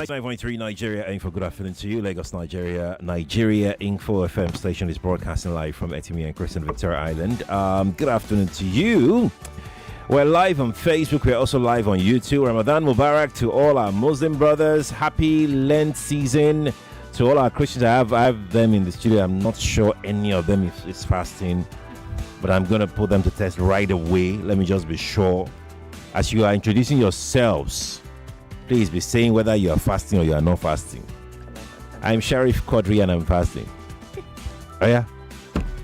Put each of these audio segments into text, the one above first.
9.3 Nigeria Info. Good afternoon to you, Lagos, Nigeria. Nigeria Info FM station is broadcasting live from Etimi and Christian Victoria Island. Good afternoon to you. We're live on Facebook. We're also live on YouTube. Ramadan Mubarak to all our Muslim brothers. Happy Lent season to all our Christians. I have them in the studio. I'm not sure any of them is fasting, but I'm going to put them to test right away. Let me just be sure. As you are introducing yourselves, please be saying whether you are fasting or you are not fasting. I'm Sheriff Quadri and I'm fasting. Oh yeah?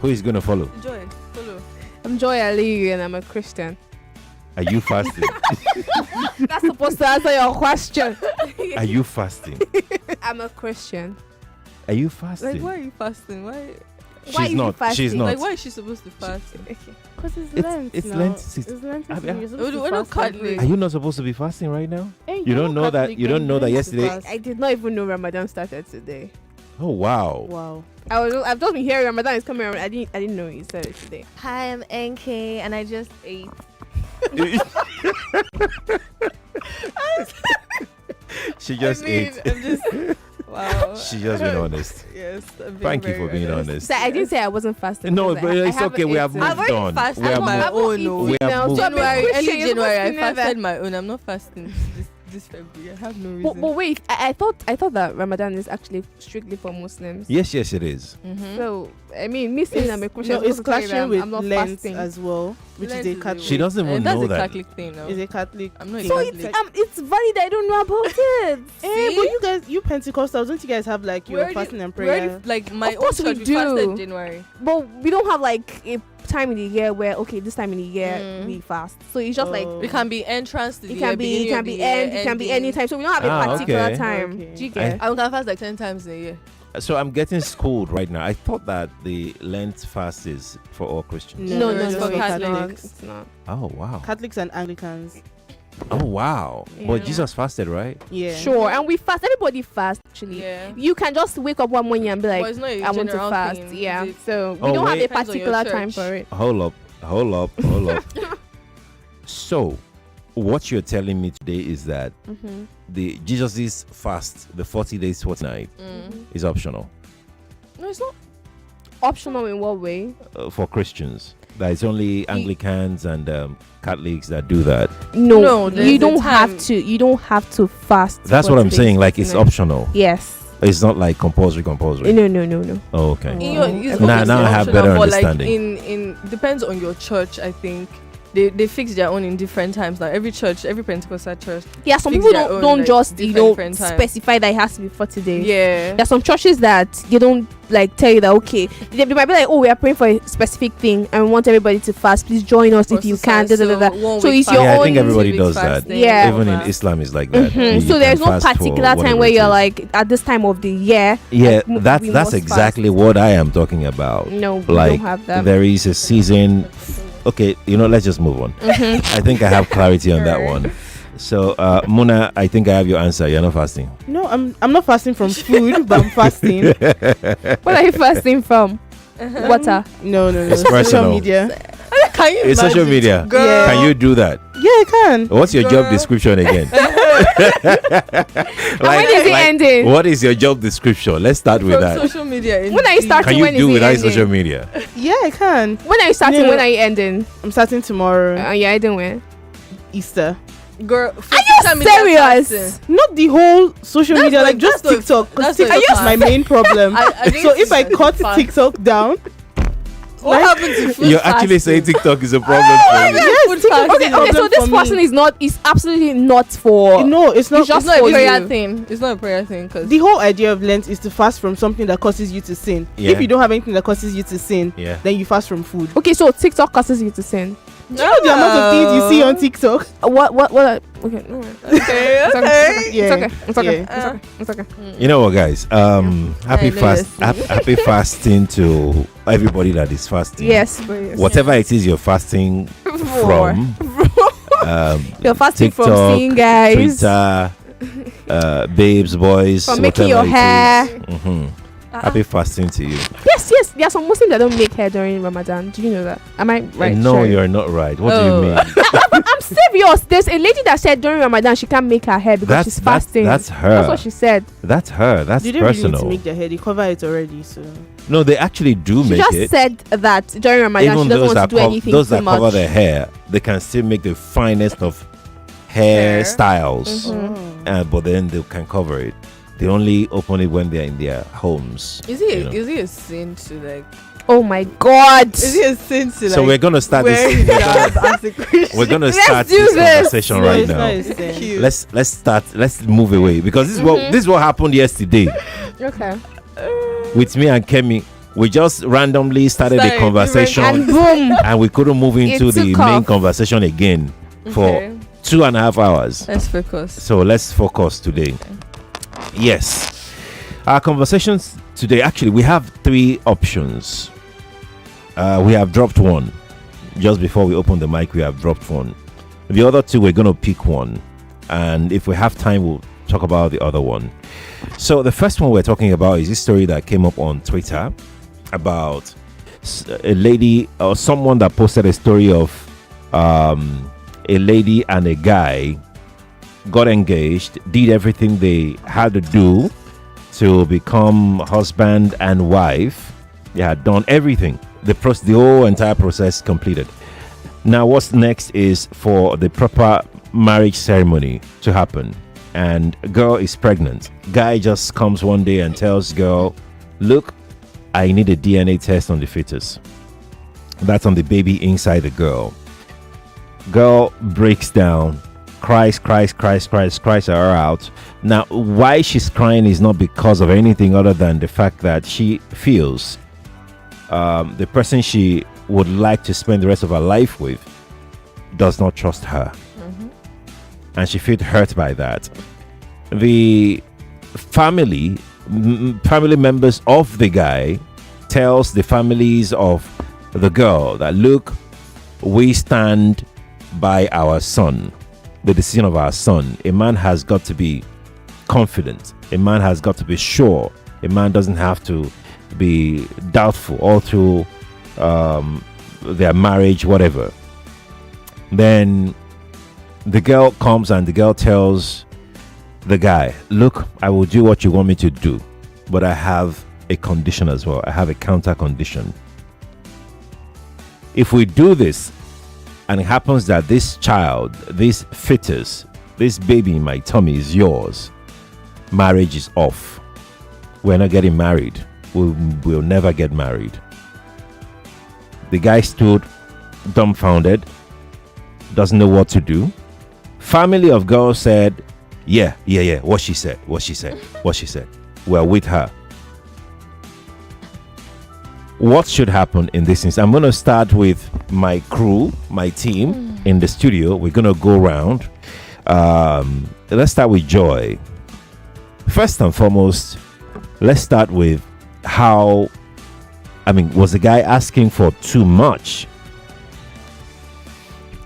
Who is going to follow? Joy, follow. I'm Joy Ali and I'm a Christian. Are you fasting? That's supposed to answer your question. Are you fasting? I'm a Christian. Are you fasting? Like, why are you fasting? Why She's not. She's not. Like, why is she supposed to fast? Because it's Lent. It's now. Lent. It's Lent. We're not Catholic. Are you not supposed to be fasting right now? Hey, You don't know that. You don't know that yesterday. I did not even know Ramadan started today. Oh wow. Wow. I've just been hearing Ramadan is coming around. I didn't know he started today. Hi, I'm NK and I just ate. She just ate. I'm just wow. She just been honest. Yes. Thank you for being honest. So I didn't say I wasn't fasting. No, because but I it's okay. We have haven't moved eaten. on. fasted We have my moved. own. No. We have moved January, on. early January, I fasted fasted my own. I'm not fasting this February. I have no reason. But wait, I thought that Ramadan is actually strictly for Muslims. Yes, it is. Mm-hmm. So I mean, me saying I'm a Christian, No, it's supposed to tell you clashing that with I'm not Lent fasting. as well, which Lent is a is Catholic. She doesn't even That's know a that. Catholic thing now. Is a Catholic. I'm not a thing. So Catholic. it's valid. I don't know about it. But you Pentecostals, don't you guys have like your fasting and prayer? Like my Of course own church, we we do. fasted January. But we don't have like a time in the year where this time in the year we fast. So it's just like It can be entrance to the it year, can be beginning of the end, year, it can be ending. any time. So we don't have Ah, a particular okay. time. Okay. Do you get? I can fast like 10 times in a year. So I'm getting schooled right now. I thought that the Lent fast is for all Christians. No, it's no, for it's not. Catholics. It's not. Oh wow. Catholics and Anglicans. Oh wow. Yeah. But Jesus fasted, right? Yeah. Sure, and we fast. Everybody fasts actually. Yeah. You can just wake up one morning and be But like, it's not a I want to general fast. thing, Yeah. is it? So we Oh, don't have wait. a Depends on your particular time church. for it. Hold up. So, what you're telling me today is that the Jesus' fast, the 40 days, 40 night, is optional No, it's not. Optional in what way? for Christians. That it's only Anglicans and Catholics that do that. No, there's you a don't have time. to. You don't have to fast. That's 40 what I'm days, saying. Like it's 40 nights. optional. Yes. It's not like compulsory. No. Oh, okay. In Wow. it's Now obviously I have optional, better but understanding. Like in depends on your church. I think they fix their own in different times. Like every Pentecostal church. Yeah, some Fix people their don't own, don't like, just different times. specify that it has to be 40 days. Yeah. There are some churches that they don't like tell you that they might be like, oh, we are praying for a specific thing and we want everybody to fast. Please join us if you can. So it's your Yeah, I own. think everybody does that. Yeah. Even in Islam, is like that. You So can there's no fast for particular time whatever where it you're is. like at this time of the year. Yeah, like, that's we must exactly fast. what I am talking about. No, we Like don't have that. there is a season. Okay, let's just move on. I think I have clarity on that one. So, Muna, I think I have your answer. You're not fasting. No, I'm not fasting from food, but I'm fasting. What are you fasting from? Water. No. It's Social personal. media. Can you It's social imagine? media. Girl. Yeah. Can you do that? Yeah, I can. What's your job Girl. description again? And when is it ending? What is your job description? Let's start with From that. social media. When are you starting? Can you when is do it without ending? social media? Yeah, I can. When are you starting? No. When are you ending? I'm starting tomorrow. Yeah, I don't win. Easter. Girl, Are you serious? Not the whole social That's media, like- like just that's not- TikTok. that's Because not TikTok is fast. my main problem. I think So if I it's cut fast. TikTok down, What happened to food You're actually saying fasting? TikTok is a problem for you. yes, Food TikTok fasting. is a Okay, so problem this for me. person is absolutely not for. No, it's not. It's just It's not a for prayer you. thing. It's not a prayer thing. Cause The whole idea of Lent is to fast from something that causes you to sin. Yeah. If you don't have anything that causes you to sin, Yeah. then you fast from food. Okay, so TikTok causes you to sin. Do you know the amount of things you see on TikTok? What? Okay, no worries. Okay, It's okay. Yeah. It's okay. Yeah. It's okay. You know what, guys? Happy I know fast, this. happy fasting to everybody that is fasting. Yes. Whatever it is you're fasting from, You're fasting TikTok, from seeing guys, Twitter, babes, boys, from making whatever your it hair. is. Happy fasting to you. Yes. There are some Muslims that don't make hair during Ramadan. Do you know that? Am I right? No, Sure. you're not right. What do you Oh. mean? I'm serious. There's a lady that said during Ramadan she can't make her hair because she's fasting. That's her. That's what she said. That's her. That's They didn't really need personal. to make their hair. They cover it already. So No, they actually do She make just it. said that during Ramadan Even she doesn't those want to that do anything those too that much. cover their hair, they can still make the finest of Hair. hairstyles. Mhm. But then they can cover it. They only open it when they're in their homes. Is it you know. is it a sin to like? Oh my God. Is it a sin to like? So we're gonna start wear this. hijab as a Christian? We're gonna Let's start do this this. conversation No, right it's now. not a sin. Cute. Let's start. Let's move away because this is Mm-hmm. what happened yesterday Okay. with me and Kemi. We just randomly started Started a conversation And boom. and we couldn't move into It the took main off. conversation again for Okay. 2.5 hours. Let's focus. So let's focus today. Yes. Our conversations today, actually, we have 3 options. We have dropped one. Just before we open the mic, we have dropped one. The other 2, we're going to pick one. And if we have time, we'll talk about the other one. So the first one we're talking about is this story that came up on Twitter about a lady or someone that posted a story of a lady and a guy got engaged, did everything they had to do to become husband and wife. They had done everything. The whole entire process completed. Now, what's next is for the proper marriage ceremony to happen. And girl is pregnant. Guy just comes one day and tells girl, look, I need a DNA test on the fetus. That's on the baby inside the girl. Girl breaks down, cries her out. Now, why she's crying is not because of anything other than the fact that she feels the person she would like to spend the rest of her life with does not trust her. And she feels hurt by that. The family members of the guy tells the families of the girl that, look, we stand by our son, the decision of our son. A man has got to be confident. A man has got to be sure. A man doesn't have to be doubtful all through their marriage, whatever. Then the girl comes and the girl tells the guy, look, I will do what you want me to do, but I have a condition as well. I have a counter condition. If we do this and it happens that this child, this fetus, this baby in my tummy is yours, marriage is off. We're not getting married. We'll never get married. The guy stood dumbfounded, doesn't know what to do. Family of girl said, yeah, what she said. We're with her. What should happen in this instance? I'm going to start with my crew, my team in the studio. We're going to go around. Let's start with Joy. First and foremost, let's start with was the guy asking for too much?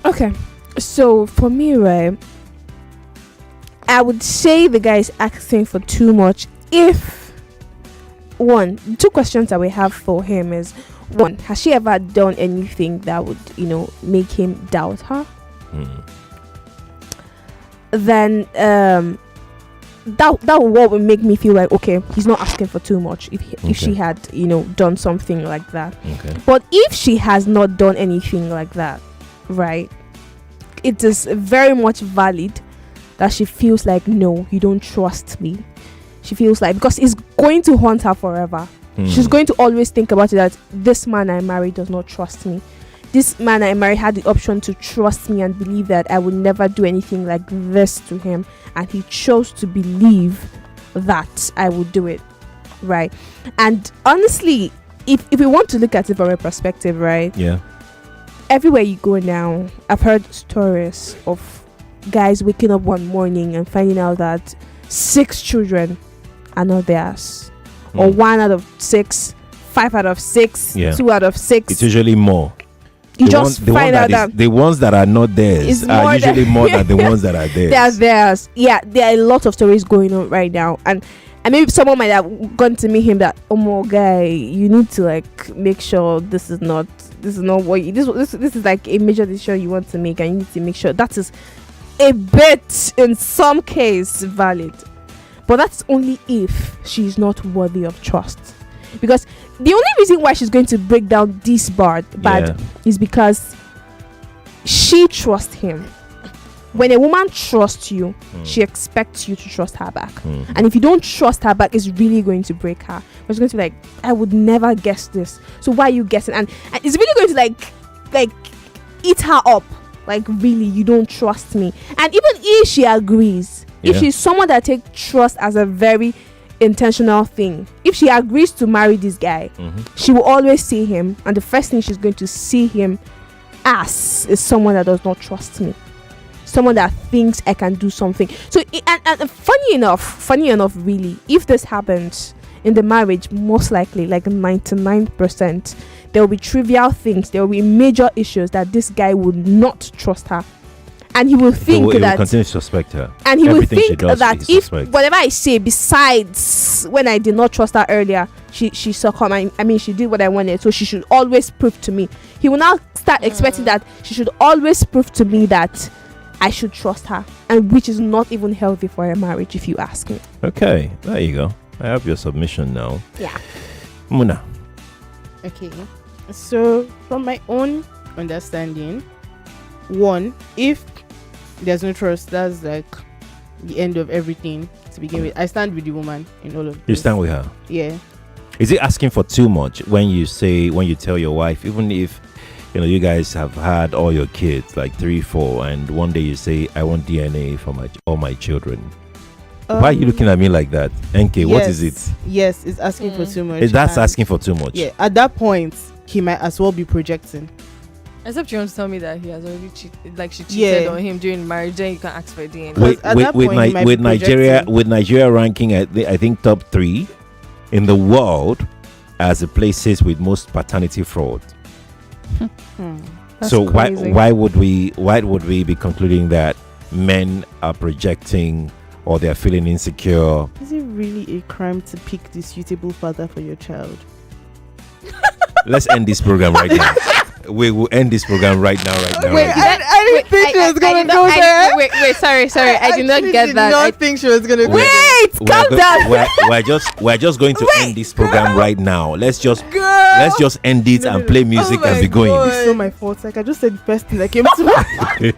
Okay. So for me, right, I would say the guy is asking for too much. If 2 questions that we have for him is, 1, has she ever done anything that would, make him doubt her? Then that what would make me feel like, okay, he's not asking for too much if she had done something like that. Okay. But if she has not done anything like that, right, it is very much valid that she feels like, no, you don't trust me. She feels like, because it's going to haunt her forever. She's going to always think about it, that this man I married does not trust me. This man I married had the option to trust me and believe that I would never do anything like this to him, and he chose to believe that I would do it, right? And honestly, if we want to look at it from a perspective, right? Yeah. Everywhere you go now, I've heard stories of guys waking up one morning and finding out that 6 children are not theirs, or 1 out of 6, 5 out of 6, 2 out of 6. It's usually more. You just find out that the ones that are not theirs are usually more than the ones that are theirs. They are theirs. Yeah, there are a lot of stories going on right now, and And maybe someone might have gone to meet him that, oh my guy, you need to like make sure this is not what you, this is like a major decision you want to make, and you need to make sure that is a bit in some case valid. But that's only if she's not worthy of trust. Because the only reason why she's going to break down this bad is because she trusts him. When a woman trusts you, she expects you to trust her back. And if you don't trust her back, it's really going to break her. She's going to be like, I would never guess this. So why are you guessing? And it's really going to like eat her up. Like, really, you don't trust me. And even if she agrees, if she's someone that takes trust as a very intentional thing, if she agrees to marry this guy, she will always see him, and the first thing she's going to see him as is someone that does not trust me, someone that thinks I can do something. So and funny enough, really, if this happens in the marriage, most likely like 99%, there will be trivial things, there will be major issues that this guy would not trust her. And he will think he that will continue to suspect her. And he Everything will she think does, that he if suspects. whatever I say, besides when I did not trust her earlier, she succumbed. I mean, she did what I wanted, so she should always prove to me. He will now start expecting that she should always prove to me that I should trust her, and which is not even healthy for a marriage, if you ask me. Okay, there you go. I have your submission now. Yeah. Muna. Okay. So, from my own understanding, one, if there's no trust, that's like the end of everything to begin with. I stand with the woman in all of this. You stand with her. Yeah. Is it asking for too much when you tell your wife, even if you guys have had all your kids, like 3, 4, and one day you say, I want DNA for all my children? Why are you looking at me like that? NK, what is it? Yes, it's asking for too much. That's asking for too much. Yeah, at that point, he might as well be projecting. Except you want to tell me that he has already cheated, like she cheated on him during marriage, then you can ask for DNA. With Nigeria ranking at I think top 3 in the world as the places with most paternity fraud. So why would we be concluding that men are projecting or they are feeling insecure? Is it really a crime to pick the suitable father for your child? Let's end this program right now. We will end this program right now. I didn't think she was going to go there. Wait, sorry. I did not get that. I think she was going to go there. Wait, calm down. We're just going to end this program right now. Let's just end it and play music and be going. It's not my fault. Like, I just said the first thing that came to my head.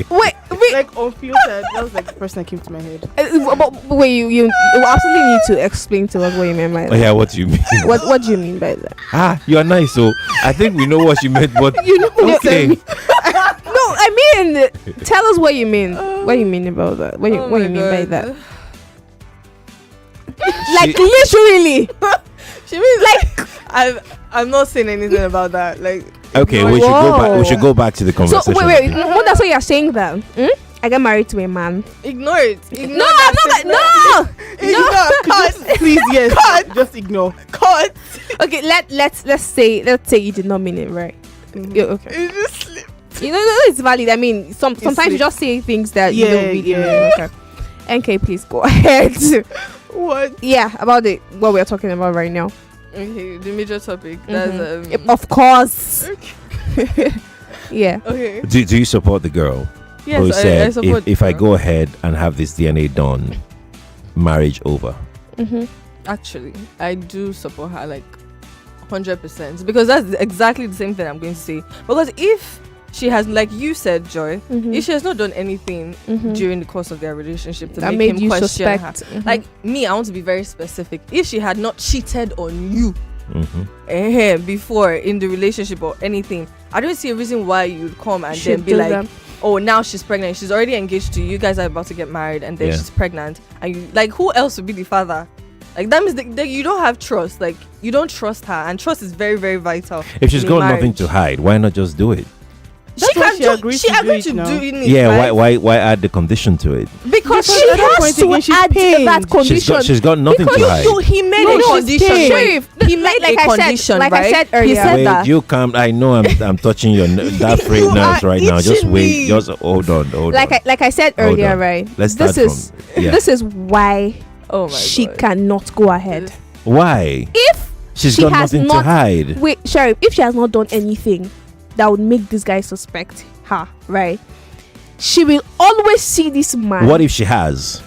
Wait. Like, unfiltered. That was like the first thing that came to my head. Wait, you absolutely need to explain to us what you mean by that. Oh, yeah, what do you mean? What do you mean by that? You are nice. So I think we know what you meant, but okay. No, I mean, tell us what you mean. What you mean about that? What you mean by that? Like, literally. She means like I'm not saying anything about that. Like, okay, we should go back to the conversation. So wait, that's what you're saying then? I got married to a man. Ignore it. No, I'm not like no. Please, yes. Cut. Just ignore. Cut. Okay, let's say you did not mean it, right? Yeah, okay. It just slipped. It's valid. I mean, sometimes you just say things that you don't really mean. Okay. NK, please go ahead. What? Yeah, about what we're talking about right now. Okay, the major topic. That's of course. Okay. Yeah. Okay. Do you support the girl? Yes, who said, I support. If I go ahead and have this DNA done, marriage over? Actually, I do support her like 100% because that's exactly the same thing I'm going to say. Because if she has, like you said, Joy, if she has not done anything during the course of their relationship to that make made him you question suspect. her, like me, I want to be very specific. If she had not cheated on you before in the relationship or anything, I don't see a reason why you'd come and then be like, oh, now she's pregnant. She's already engaged to you. You guys are about to get married, and then she's pregnant. And you, like, who else would be the father? Like, that means that you don't have trust. Like, you don't trust her, and trust is very, very vital. If she's got nothing to hide, why not just do it? She agreed to do it. Yeah, right? why add the condition to it? Because she has to add that condition. She's got nothing to hide. He made a condition. He made a condition, like right? I said earlier. He said that. You come. I know I'm touching your that frayed nerves right now. Just wait. Just hold on. Like I said earlier, right? Let's start this is why Oh my she God. cannot go ahead. Why? If She's she got has nothing to not- hide. Wait, Sheriff, if she has not done anything that would make this guy suspect her, right? She will always see this man. What if she has?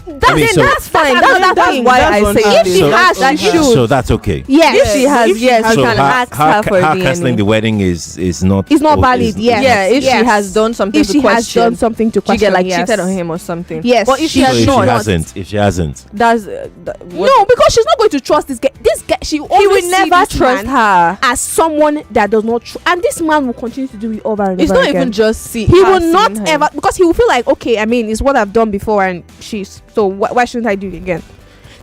That's fine. another That's thing. why That's I on say her. if she So- has, that she should. So that's okay. Yes. If she has, If she yes, has- you So can ask her for her canceling DNA. the wedding is not. It's not oh, valid, is- yes. Yeah, if Yes. she has done something If to she has question, done something to she question, get like yes. cheated on him or something. Yes. But if she So So has if not, if she hasn't, that's No, because she's not going to trust this guy. This guy, she will he always will see never this trust man her. as someone that does not and this man will continue to do it over and It's over not again. even just see. He her will not seeing him. ever, because he will feel like, okay, I mean, it's what I've done before, and she's so why shouldn't I do it again?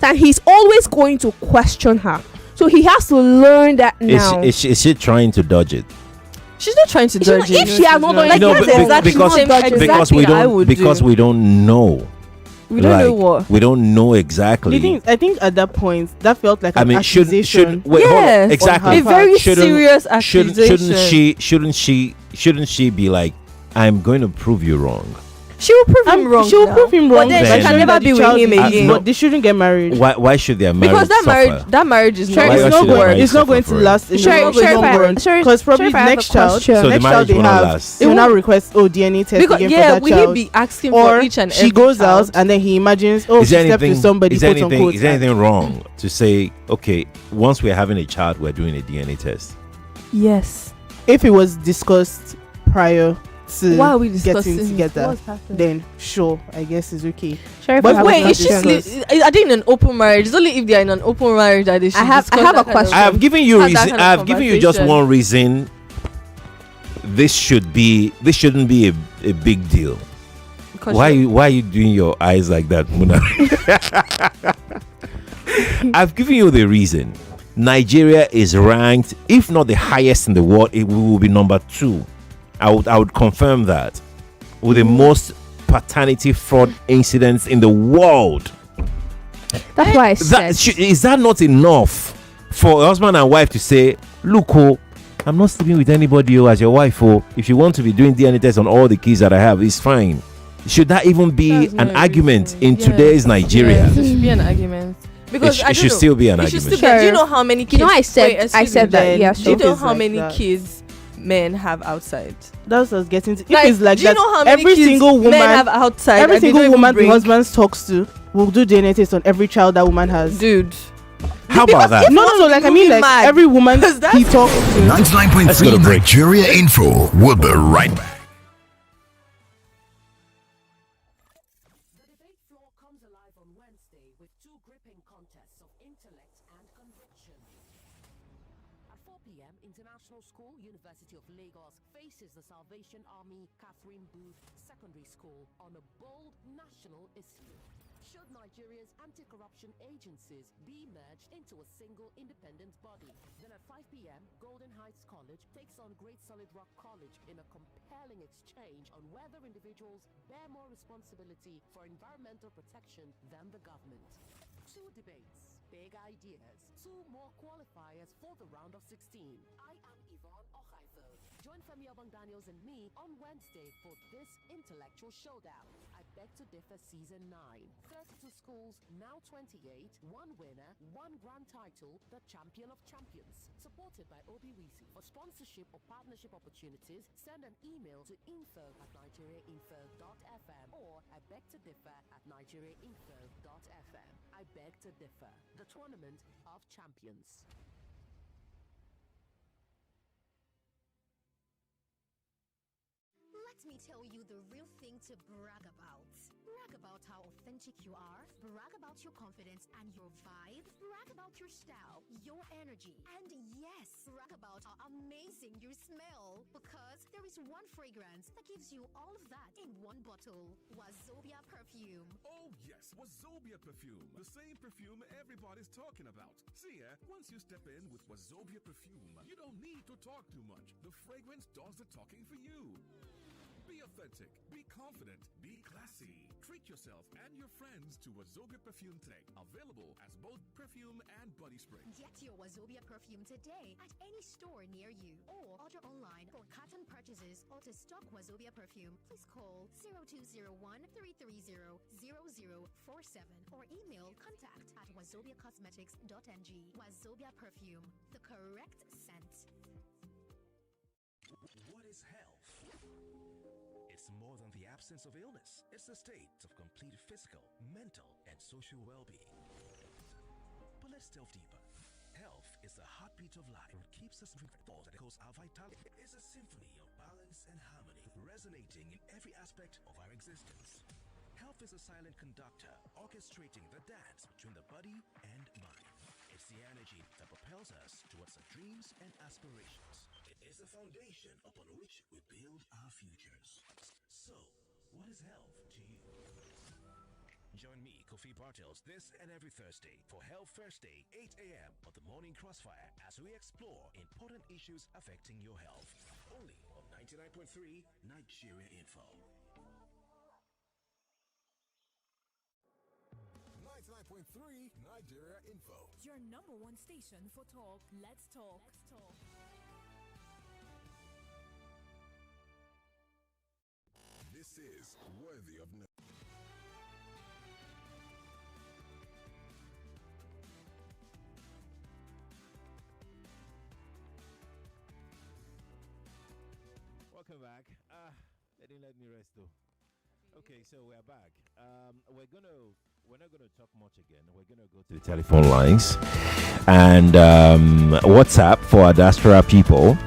And he's always going to question her, so he has to learn that now. is she trying to dodge it? She's not trying to It's not- judge it. if she has not done Like, No, that's but- exactly because- the same because Because exact we thing I don't would because do. we don't know. We don't know Like, what. we don't know exactly. I think at that point that felt like I an mean, should accusation. wait, hold on. Yes. Exactly. A very Shouldn't- serious accusation. shouldn't she be like, I'm going to prove you wrong? She will prove him wrong. She will now. prove him wrong. But then Then- she can Showing never that be the with child him is- again. no. But they shouldn't get married. Why should their marriage Because suffer? that marriage is Sure, not. Why it's should not their going. marriage It's not going suffer to for last in Sure, the sure, long if I- run. sure, Because probably sure, if I have next a child, question. So the next marriage child they will not have, last. they will now request DNA test Because again for yeah, that will child. he be asking Or for each and every she goes child? out and then he imagines, oh, Is she there slept with somebody. is there Quote unquote. is there anything wrong to say, okay, once we're having a child, we're doing a DNA test? Yes. If it was discussed prior to Why are we getting discussing together, what's happening? then sure, I guess it's okay. Sheriff, But I have a Wait, is question. she? Are they in an open marriage? It's only if they are in an open marriage that they should. I have discuss a that kind of- question. I have given you Have that reason. kind of I have given you just conversation. one reason. This shouldn't be a big deal. Because Why she- are you doing your eyes like that, Muna? I've given you the reason. Nigeria is ranked, if not the highest in the world, it will be number 2. I would confirm that, with the most paternity fraud incidents in the world. That's why I said. Is that not enough for a husband and wife to say, look, oh, I'm not sleeping with anybody as your wife, oh, if you want to be doing DNA tests on all the kids that I have, it's fine. Should that even be That's an not a argument reason. in Yes. today's Nigeria? Yes, it should be an argument. Because It I don't should know. still be an It should argument. still be- Do you Sure. know how many kids? You know, I said excuse that. me, then Yeah, Do you sure. know If how it's many like that. kids men have outside? That's what I was getting to. If Like, it's like do you that, know how many every kids single woman, men have outside? every and they single don't even woman the bring- husband talks to will do DNA test on every child that woman has. Dude. How about that? No. Like I mean, like mad. every woman Because that's- he talks to. 99.3 Nigeria Info. We'll be right back. The debate floor comes alive on Wednesday with 2 gripping contests of intellect and conviction. At 4 p.m., International School, University of Lagos faces the Salvation Army Catherine Booth Secondary School on a bold national issue. Should Nigeria's anti-corruption agencies be merged into a single independent body? Then at 5 p.m., Golden Heights College takes on Great Solid Rock College in a compelling exchange on whether individuals bear more responsibility for environmental protection than the government. 2 debates, big ideas, 2 more qualifiers for the round of 16. I am Yvonne Ochaifo. Join Femi Obang-Daniels and me on Wednesday for this intellectual showdown. I Beg to Differ Season 9. 32 schools, now 28. 1 winner, 1 grand title, the Champion of Champions. Supported by OBWC. For sponsorship or partnership opportunities, send an email to info@nigeriainfo.fm or I beg to differ at nigeriainfo.fm. I Beg to Differ, the Tournament of Champions. Let me tell you the real thing to brag about. Brag about how authentic you are. Brag about your confidence and your vibe. Brag about your style, your energy. And yes, brag about how amazing you smell. Because there is one fragrance that gives you all of that in one bottle. Wazobia perfume. Oh yes, Wazobia perfume. The same perfume everybody's talking about. See, once you step in with Wazobia perfume, you don't need to talk too much. The fragrance does the talking for you. Be Be authentic, be confident, be classy. Treat yourself and your friends to Wazobia Perfume today. Available as both perfume and body spray. Get your Wazobia perfume today at any store near you or order online for cotton purchases or to stock Wazobia perfume. Please call 0201-330-0047 or email contact@wazobiacosmetics.ng. Wazobia perfume, the correct scent. What is health? It's more than the absence of illness. It's a state of complete physical, mental, and social well-being. But let's delve deeper. Health is the heartbeat of life. It keeps us thought that echoes our vitality. It's a symphony of balance and harmony, resonating in every aspect of our existence. Health is a silent conductor, orchestrating the dance between the body and mind. It's the energy that propels us towards our dreams and aspirations. It is the foundation upon which we build our futures. So, what is health to you? Join me, Kofi Bartels, this and every Thursday for Health Thursday, 8 a.m. on the Morning Crossfire as we explore important issues affecting your health. Only on 99.3 Nigeria Info. 99.3 Nigeria Info. Your number one station for talk. Let's talk. This is worthy of note. Welcome back. They didn't let me rest though. Okay, so we're back. We're not gonna talk much again. We're gonna go to the telephone lines and WhatsApp for our diaspora people.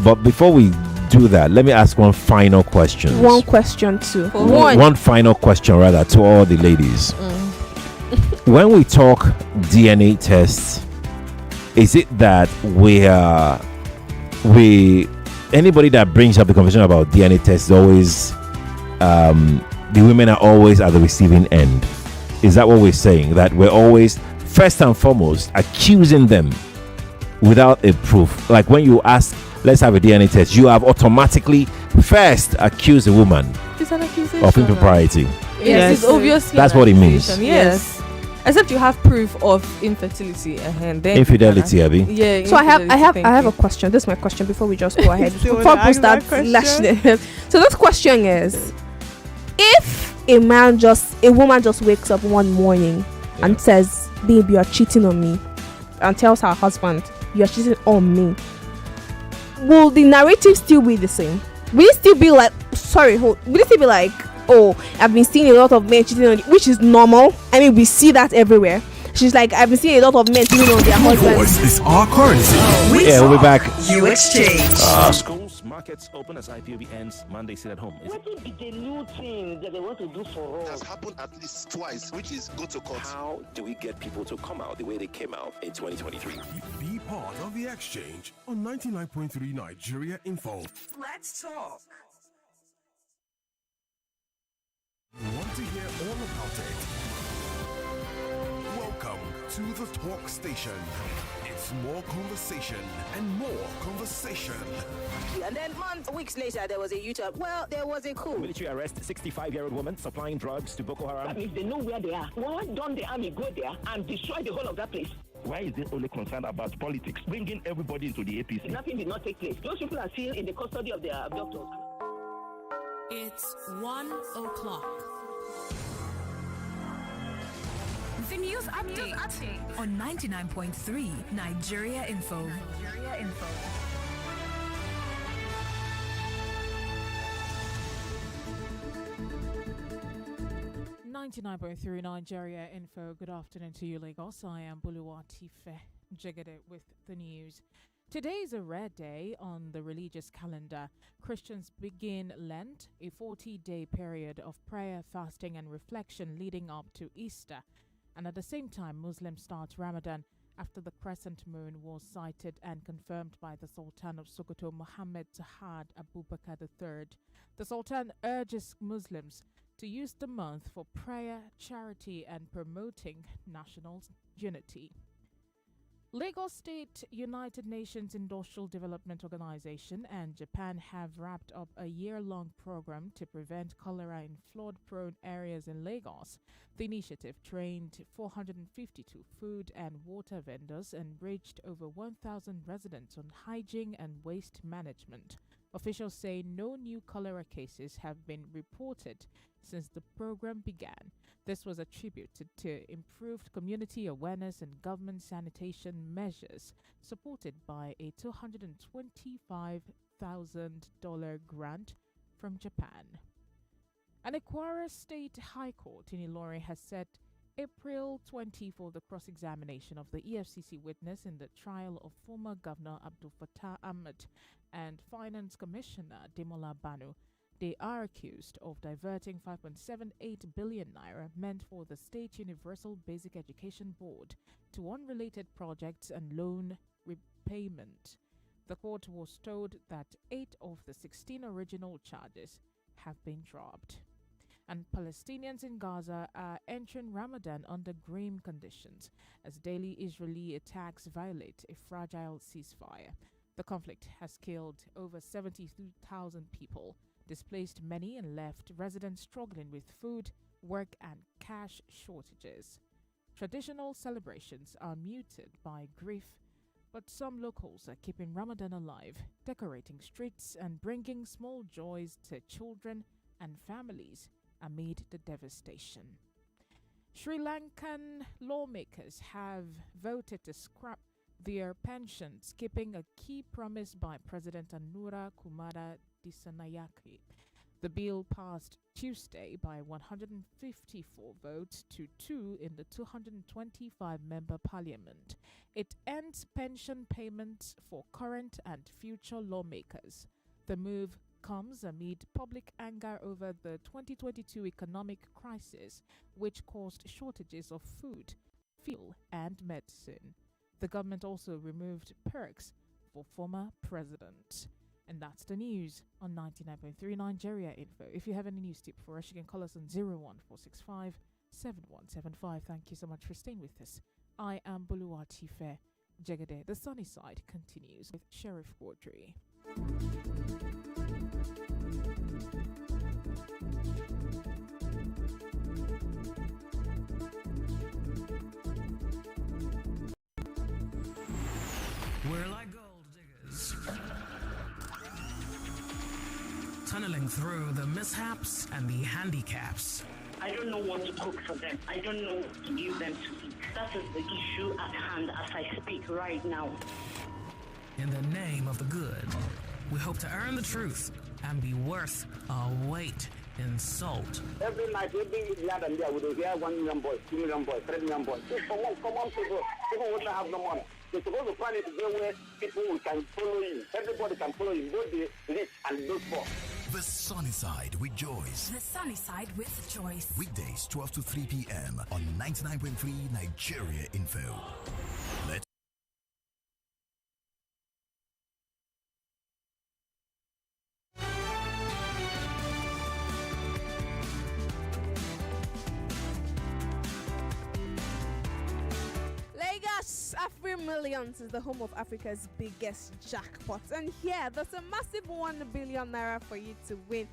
But before we do that, let me ask one final question. One question too. One final question rather to all the ladies. When we talk DNA tests, is it that anybody that brings up the conversation about DNA tests is always the women are always at the receiving end? Is that what we're saying? That we're always first and foremost accusing them without a proof? Like when you ask, let's have a DNA test, you have automatically first accused a woman It's an accusation of impropriety. Yes, it's obviously that's an what it means. accusation, yes. Except you have proof of infertility and then Infidelity, Abby. Yeah. So I have a question. This is my question before we just go ahead. Before we start lashing. So this question is, if a woman just wakes up one morning and says, "Babe, you are cheating on me," and tells her husband, "You are cheating on me," will the narrative still be the same? Will it still be like, will it still be like, "Oh, I've been seeing a lot of men cheating on you," which is normal? I mean, we see that everywhere. She's like, "I've been seeing a lot of men cheating on their husbands." Voice is our currency. We'll be back. You exchange. Schools, markets open as IPOB ends. Monday, sit at home. What is the new thing that they want to do for us? It has happened at least twice, which is go to court. How do we get people to come out the way they came out in 2023? Be part of the exchange on 99.3 Nigeria Info. Let's talk. Want to hear all about it? Welcome to the Talk Station. It's more conversation and more conversation. And then weeks later, there was a U-turn. Well, there was a coup. Military arrest 65-year-old woman supplying drugs to Boko Haram. That means they know where they are. Why don't the army go there and destroy the whole of that place? Why is it only concerned about politics, bringing everybody into the APC? Nothing did not take place. Those people are still in the custody of their abductors. It's 1 o'clock. The news update on 99.3 Nigeria Info. 99.3 Nigeria Info. Good afternoon to you, Lagos. I am Buluwatife Jegede with the news. Today is a rare day on the religious calendar. Christians begin Lent, a 40-day period of prayer, fasting, and reflection leading up to Easter. And at the same time, Muslims start Ramadan after the crescent moon was sighted and confirmed by the Sultan of Sokoto, Mohammed Tahad Abubakar III. The Sultan urges Muslims to use the month for prayer, charity, and promoting national unity. Lagos State, United Nations Industrial Development Organization, and Japan have wrapped up a year-long program to prevent cholera in flood-prone areas in Lagos. The initiative trained 452 food and water vendors and reached over 1,000 residents on hygiene and waste management. Officials say no new cholera cases have been reported since the program began. This was attributed to improved community awareness and government sanitation measures, supported by a $225,000 grant from Japan. An Kwara State High Court in Ilorin has set April 20 for the cross-examination of the EFCC witness in the trial of former Governor Abdul Fattah Ahmed and Finance Commissioner Demola Banu. They are accused of diverting 5.78 billion naira meant for the State Universal Basic Education Board to unrelated projects and loan repayment. The court was told that 8 of the 16 original charges have been dropped. And Palestinians in Gaza are entering Ramadan under grim conditions as daily Israeli attacks violate a fragile ceasefire. The conflict has killed over 72,000 people, displaced many, and left residents struggling with food, work, and cash shortages. Traditional celebrations are muted by grief, but some locals are keeping Ramadan alive, decorating streets and bringing small joys to children and families amid the devastation. Sri Lankan lawmakers have voted to scrap their pensions, keeping a key promise by President Anura Kumara Dissanayake. The bill passed Tuesday by 154 votes to 2 in the 225-member parliament. It ends pension payments for current and future lawmakers. The move comes amid public anger over the 2022 economic crisis, which caused shortages of food, fuel, and medicine. The government also removed perks for former presidents. And that's the news on 99.3 Nigeria Info. If you have any news tip for us, you can call us on 01465 7175. Thank you so much for staying with us. I am Buluwati Fair Jegede. The sunny side continues with Sheriff Quadri. We're like gold diggers, tunneling through the mishaps and the handicaps. I don't know what to cook for them. I don't know what to give them to eat. That is the issue at hand as I speak right now. In the name of the good, we hope to earn the truth and be worth our weight in salt. Every night, we bring it and there. We hear 1 million boys, 2 million boys, 3 million boys. Come on, people who don't have no money. They're supposed to plan it to go where people can follow you. Everybody can follow you, both the rich and those poor. The Sunny Side with Joyce. The Sunny Side with Joyce. Weekdays 12 to 3 p.m. on 99.3 Nigeria Info. Let's AfriMillions is the home of Africa's biggest jackpot, and here there's a massive 1 billion naira for you to win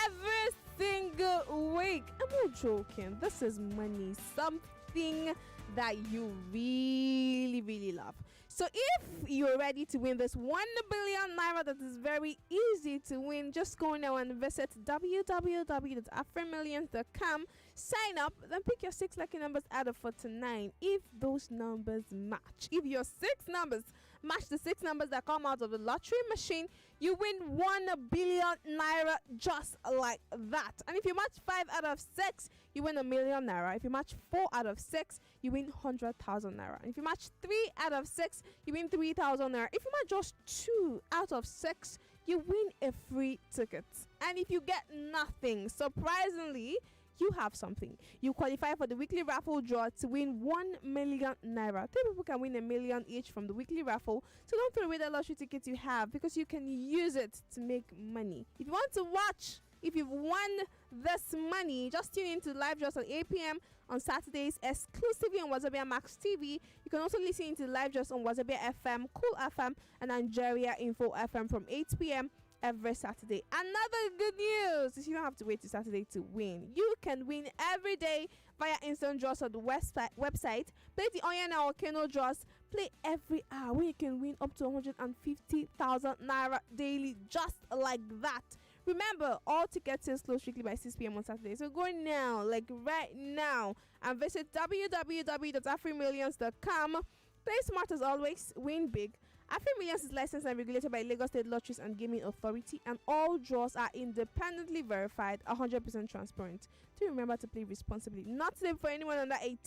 every single week. I'm not joking. This is money, something that you really love. So if you're ready to win this 1 billion naira that is very easy to win, just go now and visit www.afrimillions.com, sign up, then pick your 6 lucky numbers out of 49. If those numbers match, if your 6 numbers match the 6 numbers that come out of the lottery machine, you win 1 billion naira just like that. And if you match 5 out of 6, you win 1 million naira. If you match 4 out of 6, you win 100,000 naira. And if you match 3 out of 6, you win 3,000 naira. If you match just 2 out of 6, you win a free ticket. And if you get nothing, surprisingly, you have something. You qualify for the weekly raffle draw to win 1 million naira. 3 people can win 1 million each from the weekly raffle. So don't throw away the lottery ticket you have, because you can use it to make money. If you want to watch, if you've won this money, just tune in to live just at 8 p.m. on Saturdays exclusively on Wazobia Max TV. You can also listen to live just on Wazobia FM, Cool FM, and Nigeria Info FM from 8 p.m. every Saturday. Another good news is you don't have to wait till Saturday to win. You can win every day via instant draws on the website. Play the Oyana or Keno draws. Play every hour where you can win up to 150,000 naira daily, just like that. Remember, all ticket sales close strictly by 6 p.m. on Saturday. So go now, like right now, and visit www.afrimillions.com. Play smart as always, win big. AfriMillions is licensed and regulated by Lagos State Lotteries and Gaming Authority, and all draws are independently verified, 100% transparent. Do remember to play responsibly. Not safe for anyone under 18.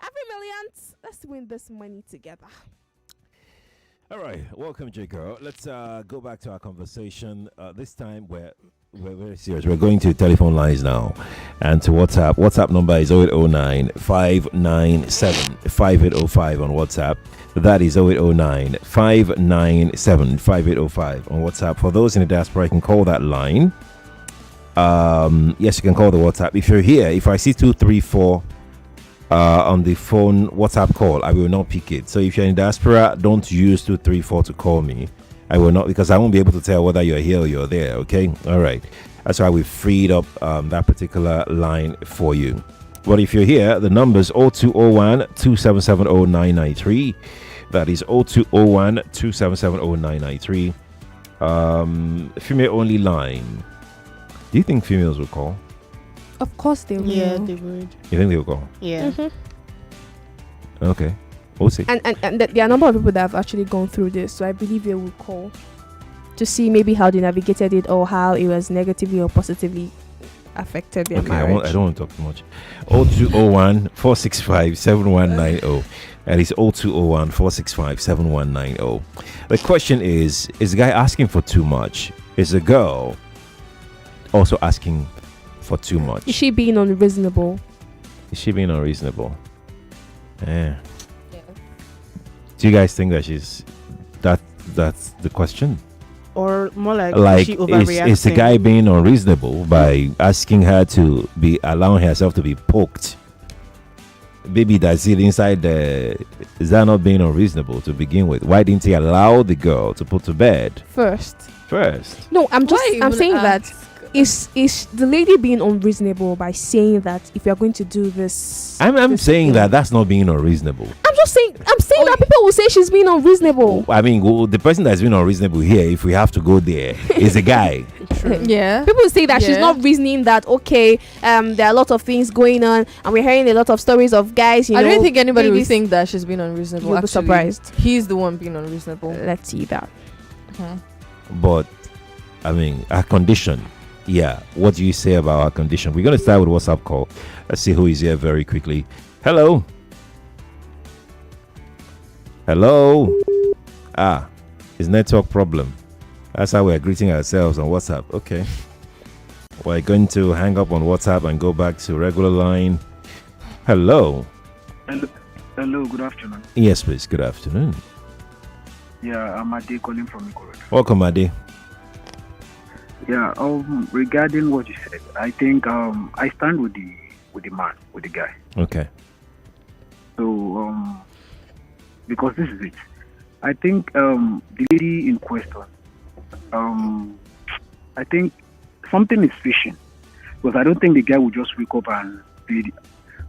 AfriMillions, let's win this money together. All right, welcome, J Girl. Let's go back to our conversation. This time we're very serious. We're going to telephone lines now, and to WhatsApp. WhatsApp number is 0809 597 5805 on WhatsApp. That is 0809 597 5805 on WhatsApp. For those in the diaspora, you can call that line. Yes, you can call the WhatsApp. If you're here, if I see 234 on the phone WhatsApp call, I will not pick it. So if you're in diaspora, don't use 234 to call me. I will not, because I won't be able to tell whether you're here or you're there. Okay, all right. That's why we freed up that particular line for you. But if you're here, the number's 0201 2770 993. That is 0201 2770 993. Female only line. Do you think females will call? Of course they will. Yeah, they would. You think they will call? Yeah. Okay. We'll see. And there are a number of people that have actually gone through this, so I believe they will call to see maybe how they navigated it or how it was negatively or positively affected their marriage. I don't want to talk too much. 0201 465 7190. That is 0201 465 7190. The question is the guy asking for too much? Is the girl also asking for too much? Is she being unreasonable? Yeah. Do you guys think that that's the question? Or more like is she is overreacting? the guy being unreasonable by asking her to be allowing herself to be poked? Baby, that's it inside there. Is that not being unreasonable to begin with? Why didn't he allow the girl to put to bed First. No, I'm saying that is the lady being unreasonable by saying that if you're going to do this? I'm saying that's not being unreasonable. I'm saying that people will say she's being unreasonable. I mean, the person that's been unreasonable here, if we have to go there, is a guy. Yeah. People say that she's not reasoning that, okay, there are a lot of things going on, and we're hearing a lot of stories of guys, I don't think anybody will think that she's being unreasonable. You'll be surprised. He's the one being unreasonable. Let's see that. But, I mean, our condition. Yeah. What do you say about our condition? We're going to start with WhatsApp call. Let's see who is here very quickly. Hello. It's network problem. That's how we're greeting ourselves on WhatsApp. Okay. We're going to hang up on WhatsApp and go back to regular line. Hello. Hello, good afternoon. Yes, please. Good afternoon. Yeah, I'm Ade calling from Ikorodu. Welcome, Ade. Yeah, regarding what you said, I think I stand with the man, with the guy. Okay. So because this is it. I think the lady in question, I think something is fishing, because I don't think the guy will just wake up and be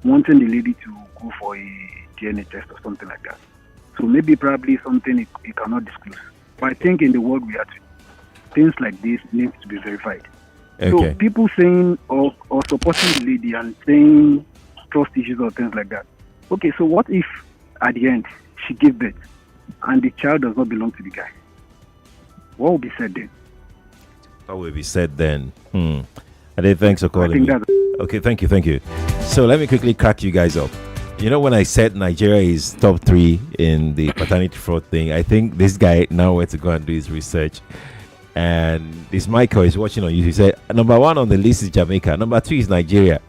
wanting the lady to go for a DNA test or something like that. So maybe probably something he cannot disclose. But I think in the world we are today, things like this need to be verified. Okay. So people saying or supporting the lady and saying trust issues or things like that. Okay, so what if at the end she gives birth and the child does not belong to the guy? What will be said then? What will be said then? Ade, thanks for calling me. Okay, thank you. So let me quickly crack you guys up. You know, when I said Nigeria is top 3 in the paternity fraud thing, I think this guy now went to go and do his research. And this Michael is watching on YouTube. He said, number 1 on the list is Jamaica. Number 2 is Nigeria.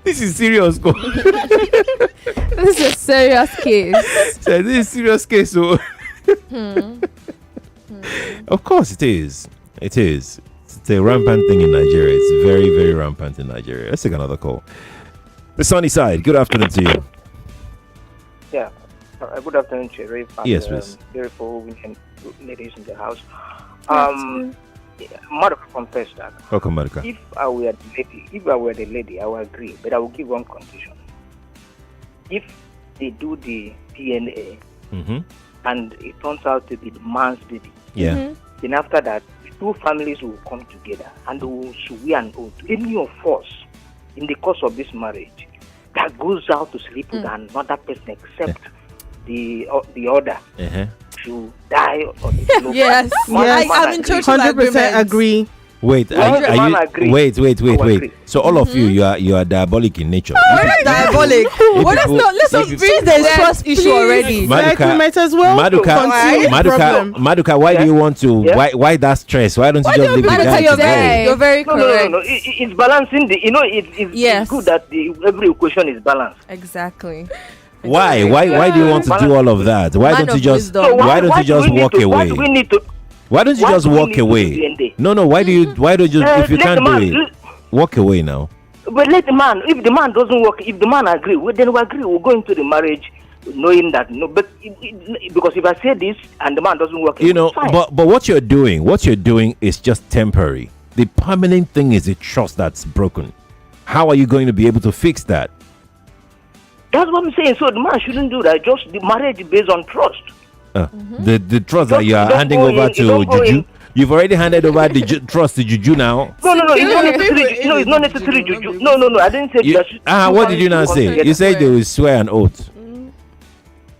This is serious. This is a serious case. So this is serious case. So Of course it is. It's It's a rampant thing in Nigeria. It's very, very rampant in Nigeria. Let's take another call. The sunny side. Good afternoon to you. Yeah. Good afternoon, Cherry. Yes, please. Beautiful women, ladies in the house. Maruka confessed that. Welcome, Maruka. If I were the lady, I would agree, but I will give one condition. If they do the DNA and it turns out to be the man's baby, then after that, the two families will come together and they will swear an oath. Any of us in the course of this marriage that goes out to sleep with another person except the other to die on the floor. Yes, I'm in total 100% agree. Wait, wait. So all of you are diabolic in nature. Diabolic. Let's not bring the trust issue already. Maduka, might as well. Maduka, why do you want to? Why that stress? Why don't you just leave the guy to go? You're very correct. No. It's balancing the. It's good that every equation is balanced. Exactly. Why do you want to do all of that? Why don't you just walk away? Why do we need to? Why don't you just walk away? No. Why don't you? If you can't do it, walk away now. But let the man. If the man doesn't work, if the man agree, then we agree. We'll go into the marriage knowing that. No, but because if I say this and the man doesn't work, but what you're doing is just temporary. The permanent thing is the trust that's broken. How are you going to be able to fix that? That's what I'm saying. So the man shouldn't do that. Just the marriage is based on trust. The trust that you are handing over to Juju. You've already handed over the trust to Juju now. No. It's not necessarily Juju. No. I didn't say that. What did you now say? You said they will swear an oath.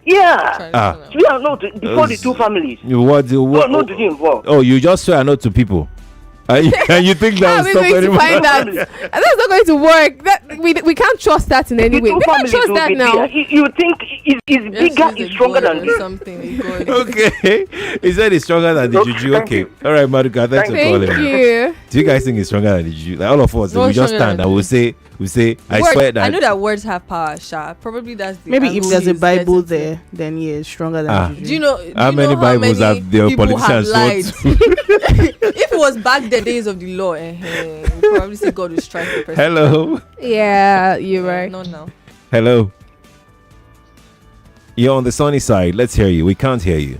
Yeah. Swear an oath before the two families. What? No, Juju involved. Oh, you just swear an oath to people. And you think that will stop anyone? That's not going to work. We can't trust that in any way. We can't trust that now. You think it's bigger, it's stronger than you. Okay. He said it's stronger than the Juju. Okay. All right, Maduka, thanks for calling. Thank you. Do you guys think it's stronger than the Juju? Like all of us, we just stand and we say, I swear that. I know that words have power, Sha. Probably that's the. Maybe if there's a Bible there, then it's stronger than Juju. Do you know how many Bibles have the politicians wrote? If it was back the days of the law, we probably say God will strike the person. Hello. Yeah, you're right. Not now. Hello. You're on the sunny side. Let's hear you. We can't hear you.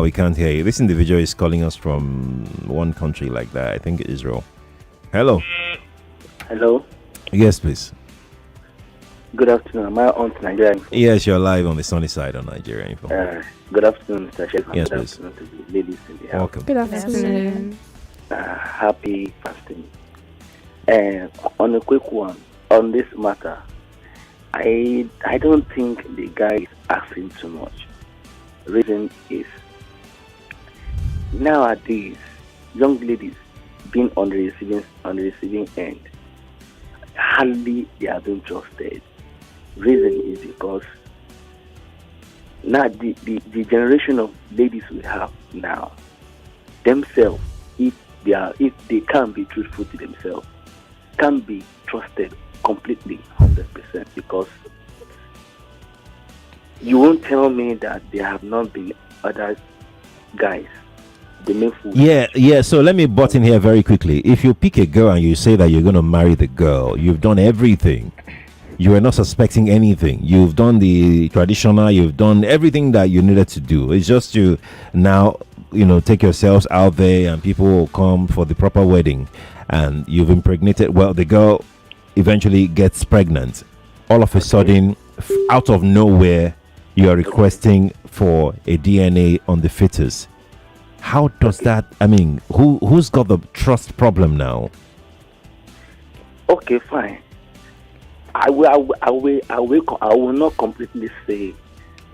We can't hear you. This individual is calling us from one country like that. I think Israel. Hello. Hello. Yes, please. Good afternoon. Am I on to Nigeria? Yes, you're live on the sunny side on Nigeria Info. Good afternoon, Mr. Sheikh. Yes, good please. afternoon to the ladies in the house. Welcome. Good afternoon. Happy fasting. On a quick one, on this matter, I don't think the guy is asking too much. Reason is, nowadays, young ladies being on the receiving end, hardly they are being trusted. Reason is because now the generation of ladies we have now, themselves, if they can't be truthful to themselves, can't be trusted completely 100%, because you won't tell me that there have not been other guys. Yeah. So let me butt in here very quickly. If you pick a girl and you say that you're going to marry the girl, you've done everything. You are not suspecting anything. You've done the traditional. You've done everything that you needed to do. It's just to now, take yourselves out there and people will come for the proper wedding. And you've impregnated. Well, the girl eventually gets pregnant. All of a sudden, out of nowhere, you are requesting for a DNA on the fetus. How does that? I mean, who's got the trust problem now? Okay, fine. I will not completely say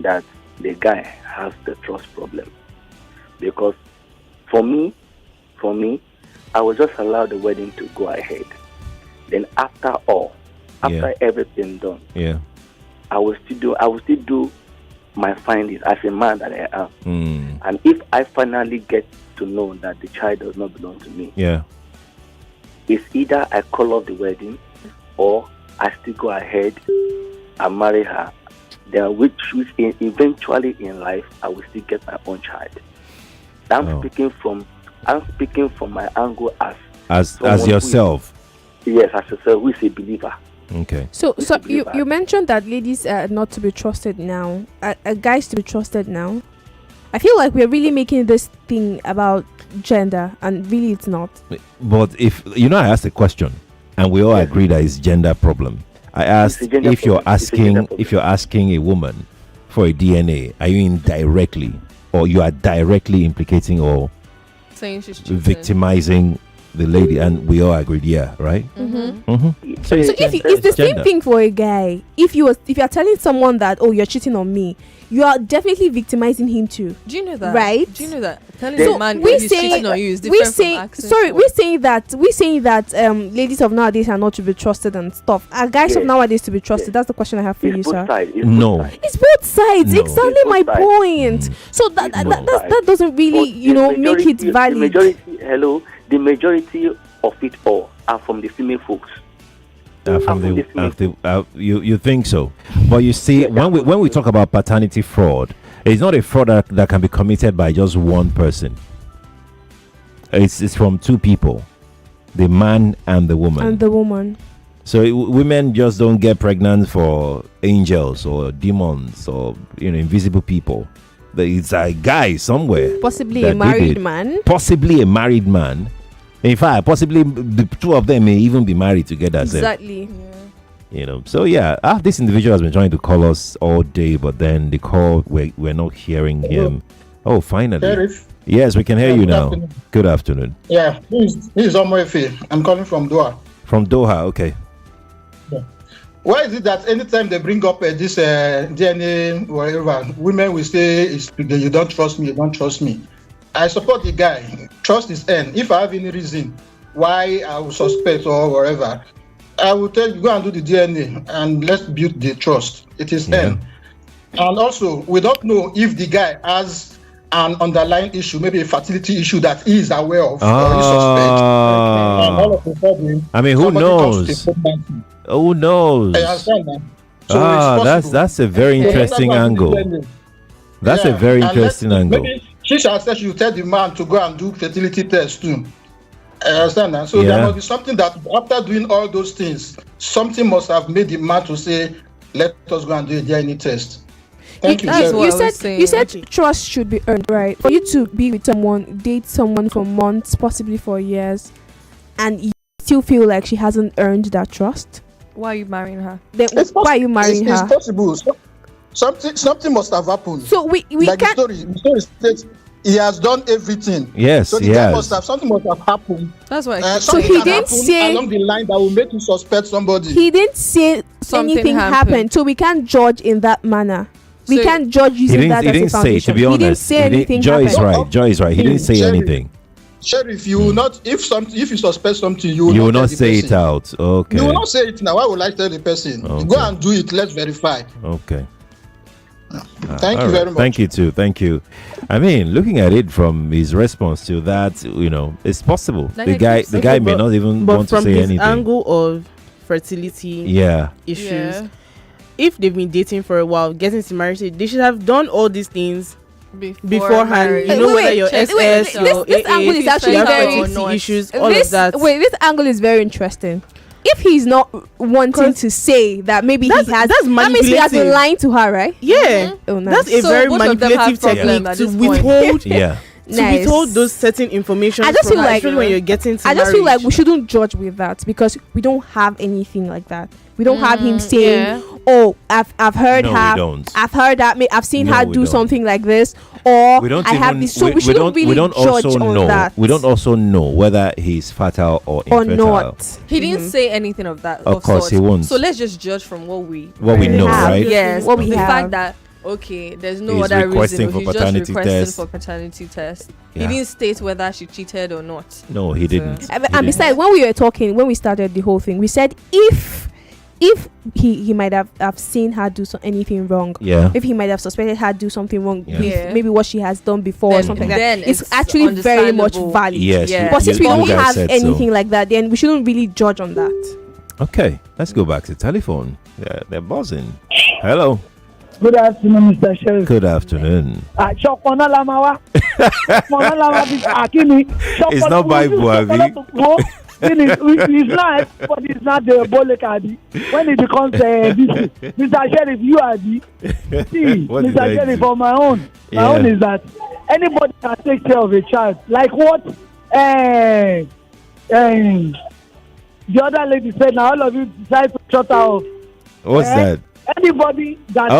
that the guy has the trust problem, because for me, I will just allow the wedding to go ahead. Then after everything done, I will still do my findings as a man that I am. And if I finally get to know that the child does not belong to me, it's either I call off the wedding or I still go ahead and marry her. Then which eventually in life I will still get my own child. I'm speaking from I'm speaking from my angle as someone yourself. Yes, as yourself, who is a believer. Okay. So you mentioned that ladies are not to be trusted now, guys to be trusted now. I feel like we're really making this thing about gender, and really it's not. But if I asked a question, and we all agree that it's gender problem. I asked if you're asking a woman for a DNA, are you indirectly or you are directly implicating or saying she's cheating, victimizing the lady? And we all agreed, yeah, right? So it's the same thing for a guy. If you are telling someone that, oh, you're cheating on me, you are definitely victimizing him too. Do you know that? Right? Do you know that? Telling a man he's cheating on you is different from asking. Sorry, we're saying that ladies of nowadays are not to be trusted and stuff. Are guys of nowadays to be trusted? That's the question I have for you, sir. No. It's both sides. No. Exactly my point. So that doesn't really, make it valid. The majority of it all are from the female folks. You think so? But you see, when we talk about paternity fraud, it's not a fraud that can be committed by just one person. It's from two people, the man and the woman. So women just don't get pregnant for angels or demons or invisible people. It's a guy somewhere, possibly a married man. In fact, possibly the two of them may even be married together. Exactly. So this individual has been trying to call us all day, but then the call we're not hearing him. Oh, finally. Sheriff. Yes, we can hear you now. Afternoon. Good afternoon. Yeah, this is Omoefe. I'm calling from Doha. From Doha, okay. Yeah. Why is it that anytime they bring up this DNA, whatever, women will say, you don't trust me, you don't trust me. I support the guy. Trust is end. If I have any reason why I will suspect or whatever, I will tell you, go and do the DNA and let's build the trust. It is end. And also, we don't know if the guy has an underlying issue, maybe a fertility issue that he is aware of or he suspects. And all of a sudden, who knows? Who knows? I understand that. So that's a very interesting angle. That's a very interesting angle. Maybe she shall say she will tell the man to go and do fertility test too. I understand that. So there must be something that after doing all those things, something must have made the man to say, let us go and do a DNA test. Thank you. You said trust should be earned, right? For you to be with someone, date someone for months, possibly for years, and you still feel like she hasn't earned that trust. Why are you marrying her? Then why are you marrying her? It's possible. Something must have happened. So we like can't. The story states he has done everything. Yes, so the guy something must have happened. That's why. So he didn't say along the line that will make you suspect somebody. He didn't say anything happened, so we can't judge in that manner. We can't judge using that as a foundation. To be honest, he didn't say anything. Joy is right. He didn't say anything. Sheriff, you will not. If you suspect something, you will not say it out. Okay. You will not say it now. Why would I tell the person? Okay. Go and do it. Let's verify. Okay. Thank you very much. Thank you too. Thank you. I mean, looking at it from his response to that, it's possible. The guy may not even want to say anything. But from his angle of fertility issues, if they've been dating for a while, getting to marriage, they should have done all these things beforehand. Whether your SS, your this angle is actually very issues, all of that. This angle is very interesting. If he's not wanting to say that maybe he has, that means he has been lying to her, right? Yeah. Oh, nice. That's a very manipulative technique to withhold. To withhold those certain information. I just feel like when you're getting to I just feel like we shouldn't judge with that because we don't have anything like that. We don't have him saying, "Oh, I've heard her. I've heard that. I've seen her do something like this." Or I have this. So we shouldn't really judge on that. We don't also know whether he's fertile or infertile. Not. He didn't say anything of that. Of course, he won't. So let's just judge from what we know, right? Yes. What we the have. fact that there's no he's other reason. He's just requesting for paternity test. Yeah. He didn't state whether she cheated or not. No, he didn't. And besides, when we started the whole thing, we said if he might have seen her do anything wrong, if he might have suspected her do something wrong, maybe what she has done before or something like that, it's actually very much valid. But since we don't have anything like that, then we shouldn't really judge on that. Okay, let's go back to telephone. Yeah, they're buzzing. Hello. Good afternoon, Mr. Sheriff. Good afternoon. Shokona Lamawa. Shokona Lama Akimi. It's not Bible, Abi. It's not, but it's not the Bolekadi. When it becomes this, Mr. Sheriff, you are the. See, Mr. Sheriff, for my own is that anybody can take care of a child. Like what? The other lady said, now all of you decide to shut her off. What's that? Anybody that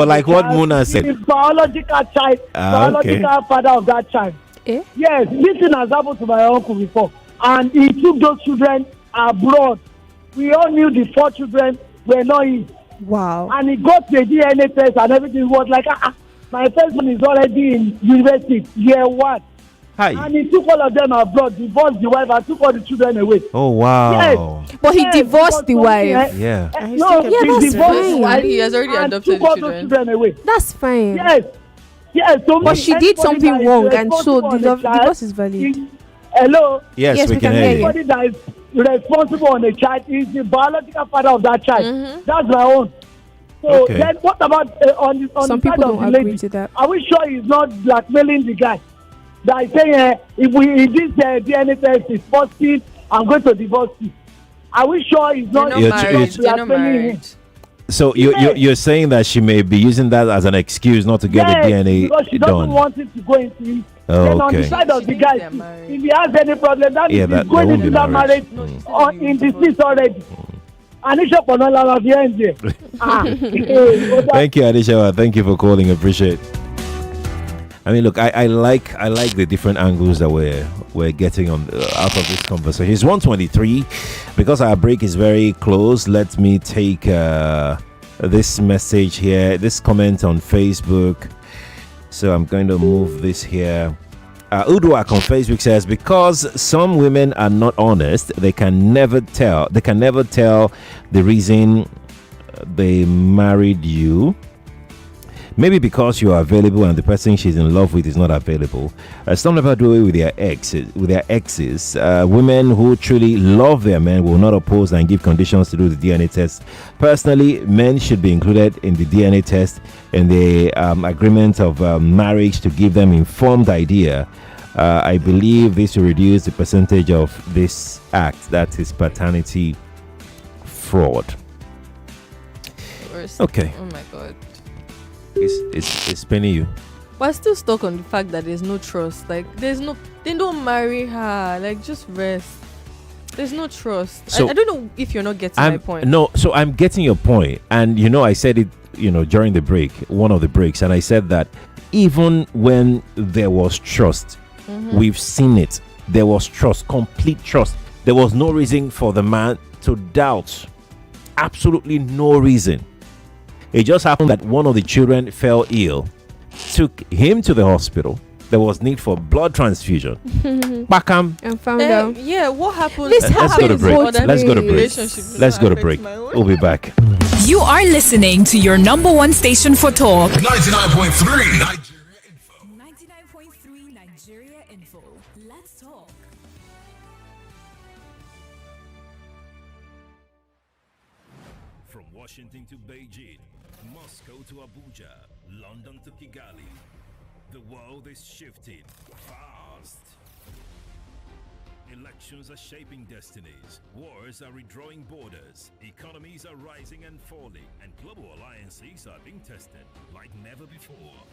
like what Muna said. Is biological child, biological father of that child. Yes, this thing has happened to my uncle before, and he took those children abroad. We all knew the 4 children were not his. Wow. And he got the DNA test and everything. Was like, my first one is already in university, year 1. Hi. And he took all of them abroad, divorced the wife, and took all the children away. Oh, wow. Yes. But he divorced the wife. Yeah. No, that's fine. He has already adopted took all the those children. children away. That's fine. Yes. Yes. So But she did something wrong, and so the divorce is valid. Hello? Yes, we can hear you. Anybody that is responsible on a child is the biological father of that child. That's my own. So then what about on Some the side people of the don't agree lady? to that. Are we sure he's not blackmailing the guy? That is saying, if this DNA test is positive, I'm going to divorce you. Are we sure he's not blackmailing him? So you're saying that she may be using that as an excuse not to get the DNA because she doesn't done. want it to go into it. Oh, then on the okay. side of the guy, if he has any problem, that means he's going into that marriage in disease already. Anisha Ponola of the end there. Thank you, Anisha. Thank you for calling. Appreciate. I mean, look, I like the different angles that we're getting on out of this conversation. It's 1:23. Because our break is very close, let me take this message here, this comment on Facebook. So I'm going to move this here. Uduak on Facebook says, because some women are not honest, they can never tell the reason they married you. Maybe because you are available and the person she's in love with is not available. Some never do it with their exes. Women who truly love their men will not oppose and give conditions to do the DNA test. Personally, men should be included in the DNA test in the agreement of marriage to give them informed idea. I believe this will reduce the percentage of this act, that is paternity fraud. Okay. Oh my God. It's paining you. We're still stuck on the fact that there's no trust. Like, they don't marry her. Like, just rest. There's no trust. So I don't know if you're not getting my point. No, so I'm getting your point. And, I said it, during the break, one of the breaks, and I said that even when there was trust, we've seen it. There was trust, complete trust. There was no reason for the man to doubt. Absolutely no reason. It just happened that one of the children fell ill, took him to the hospital. There was need for blood transfusion. Bakam. And found out. Yeah, what happened? Let's go to break. Let's go to break. We'll be back. You are listening to your number one station for talk. 99.3 Nigeria Info. Let's talk. From Washington to Beijing, Moscow to Abuja, London to Kigali, the world is shifting fast. Elections are shaping destinies, wars are redrawing borders, economies are rising and falling, and global alliances are being tested like never before.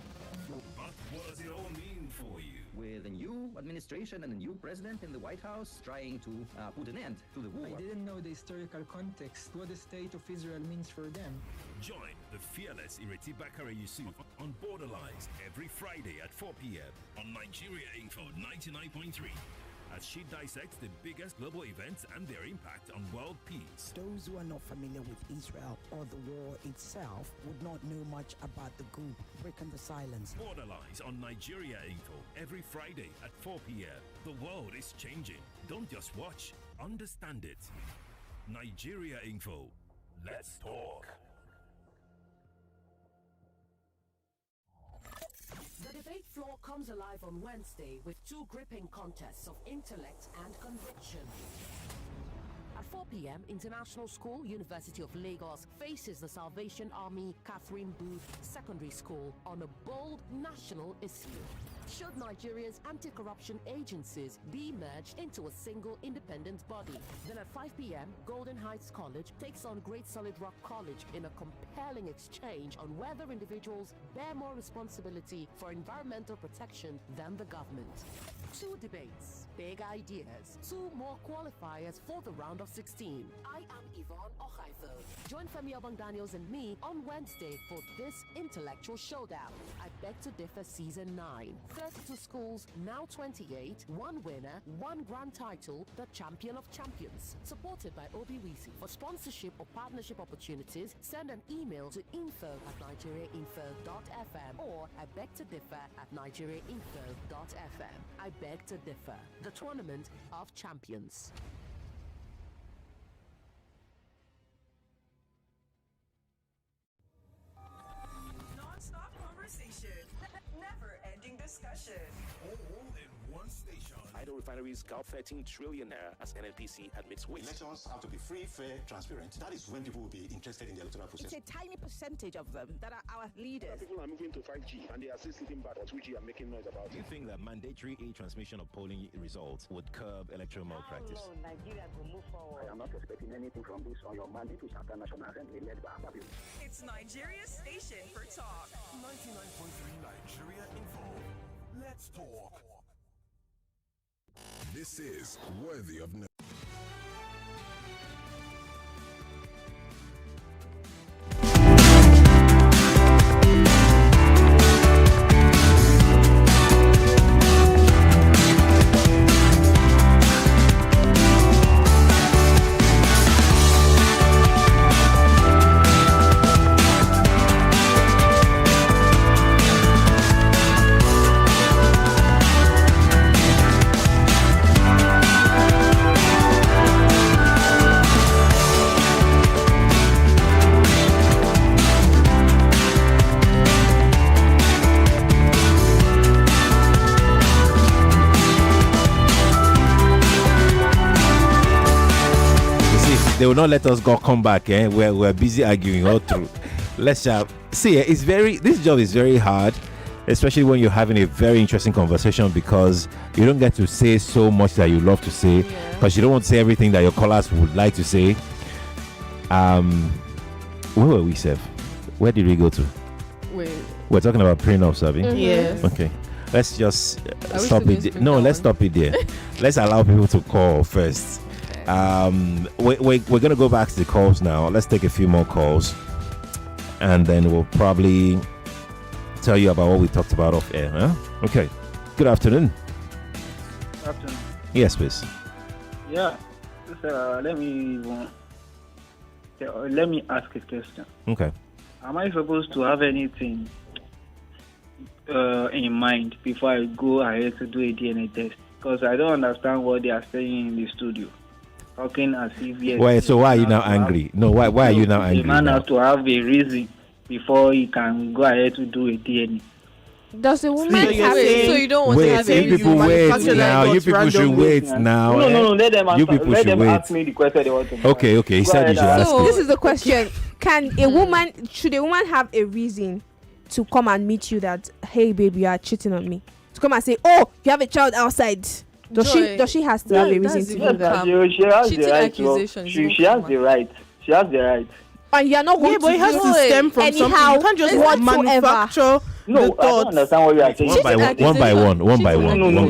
But what does it all mean for you? With a new administration and a new president in the White House trying to put an end to the war. I didn't know the historical context, what the state of Israel means for them. Join the fearless Ireti Bakare Yusuf on Borderlines every Friday at 4 p.m. on Nigeria Info 99.3 as she dissects the biggest global events and their impact on world peace. Those who are not familiar with Israel or the war itself would not know much about the group breaking the silence. Borderlines on Nigeria Info every Friday at 4 p.m. The world is changing. Don't just watch, understand it. Nigeria Info. Let's talk. The debate floor comes alive on Wednesday with two gripping contests of intellect and conviction. At 4 p.m., International School, University of Lagos faces the Salvation Army Catherine Booth Secondary School on a bold national issue. Should Nigeria's anti-corruption agencies be merged into a single independent body? Then at 5 p.m., Golden Heights College takes on Great Solid Rock College in a compelling exchange on whether individuals bear more responsibility for environmental protection than the government. 2 debates, big ideas, 2 more qualifiers for the round of 16. I am Yvonne Ohaifo. Join Femi Obang-Daniels and me on Wednesday for this intellectual showdown. I Beg to Differ Season 9. 32 schools, now 28, 1 winner, 1 grand title, the Champion of Champions. Supported by Obiwisi. For sponsorship or partnership opportunities, send an email to info@nigeriainfo.fm or I Beg to Differ @nigeriainfo.fm. I Beg to Differ, the Tournament of Champions. Non-stop conversation, never-ending discussion. All in one station. Idle refineries cow 13 trillion naira as NNPC admits waste. Elections have to be free, fair, transparent. That is when people will be interested in the electoral process. It's a tiny percentage of them that are our leaders. People are moving to 5G and they are still sitting back on 2G and making noise about Do you think that mandatory e-transmission of polling results would curb electoral malpractice? No, Nigerians will move forward. I am not expecting anything from this on your mandate to Southern National Assembly led by Ababi. It's Nigeria's station for talk. 99.3 Nigeria Info. Let's talk. This is Worthy of Note. They will not let us come back. We're busy arguing all through. Let's see. This job is very hard, especially when you're having a very interesting conversation, because you don't get to say so much that you love to say, because you don't want to say everything that your callers would like to say. Where were we, Seth? Where did we go to? We're talking about prenups, Abby. Yes. Okay. Let's just stop it. No, let's stop it there. Let's allow people to call first. We're gonna go back to the calls now. Let's take a few more calls, and then we'll probably tell you about what we talked about off air. Huh? Okay. Good afternoon. Good afternoon. Yes, please. Yeah. Let me ask a question. Okay. Am I supposed to have anything in mind before I go ahead to do a DNA test? Because I don't understand what they are saying in the studio. Talking as if yes. Why? So why are you now angry? No. Why are you now angry? The man has to have a reason before he can go ahead to do a DNA. Does the woman have it? So you don't want to have you people wait now. You people should wait now. No. Let them answer. You people Let should them wait. ask me the question they want to know. Okay. He said you should ask So me. this is the question: should a woman have a reason to come and meet you that, hey baby, you are cheating on me? To come and say, oh, you have a child outside. Does she has to have a reason to do that? She has the right. She has the right. And you're not going to but it has to stem from something. You can't just manufacture. No, I don't understand what you are saying. One by one. No,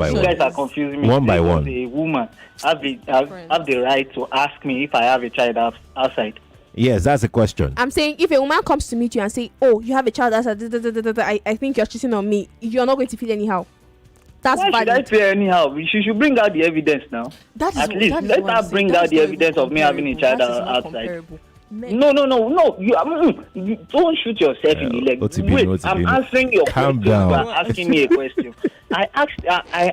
you guys are confusing me. One by one. A woman have the right to ask me if I have a child outside. Yes, that's a question. I'm saying if a woman comes to meet you and say, oh, you have a child outside, I think you're cheating on me, you're not going to feel anyhow. That's Why should I feel anyhow? She should bring out the evidence now. At least let her bring out the evidence of me having a child outside. No. You don't shoot yourself in the leg. Wait, I'm answering your question. You are asking me a question. I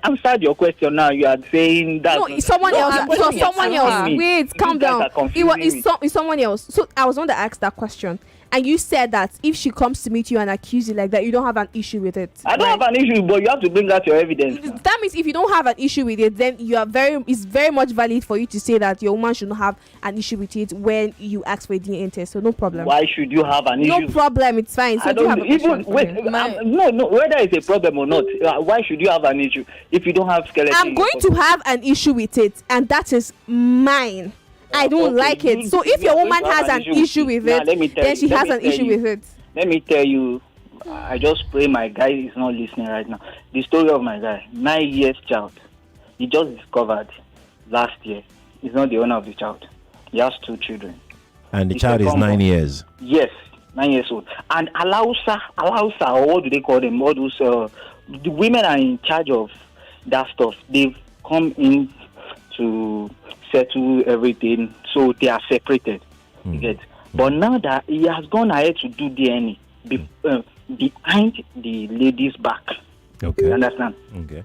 answered your question. Now you are saying that. No, it's someone else. Someone else. Wait, calm down. It's someone else. So I was on to ask that question. And you said that if she comes to meet you and accuse you like that, you don't have an issue with it. I don't have an issue, but you have to bring out your evidence. That means if you don't have an issue with it, then it's very much valid for you to say that your woman should not have an issue with it when you ask for a DNA test. So no problem. Why should you have an issue? No problem, it's fine. So I don't even wait. No, whether it's a problem or not, why should you have an issue if you don't have skeleton? I'm going to have an issue with it, and that is mine. I don't like it. So if your woman has an issue with it, then she has an issue with it. Let me tell you, I just pray my guy is not listening right now. The story of my guy, 9 years child, he just discovered last year. He's not the owner of the child. He has 2 children. And the child is 9 years. Yes, 9 years old. And Alausa, or what do they call them? All those, the women are in charge of that stuff. They've come in to settle everything, so they are separated. You get? But now that he has gone ahead to do DNA behind the lady's back. Okay. You understand? Okay.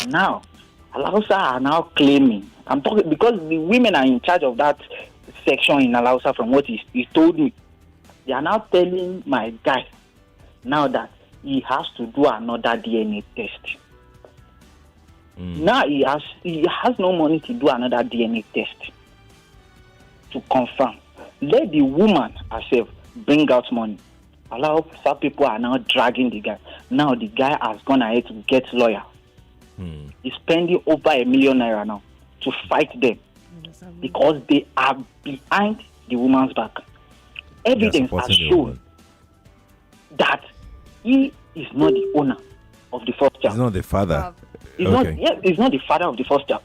Now, Alausa are now claiming. I'm talking because the women are in charge of that section in Alausa. From what he told me, they are now telling my guy now that he has to do another DNA test. Now he has no money to do another DNA test to confirm. Let the woman herself bring out money. Some people are now dragging the guy. Now the guy has gone ahead to get lawyer. He's spending over ₦1 million now to fight them because they are behind the woman's back. Evidence has shown that he is not the owner of the first child. He's not the father. He's not the father of the first child.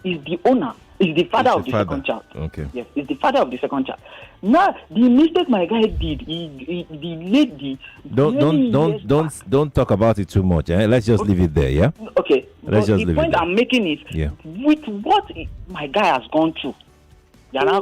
He's the owner. He's the father of the second child. Okay. Yes, he's the father of the second child. Now, the mistake my guy did, the lady. Don't talk about it too much. Let's just leave it there. Yeah. Okay. Let's just leave it there. The point I'm making is, with what my guy has gone through, you are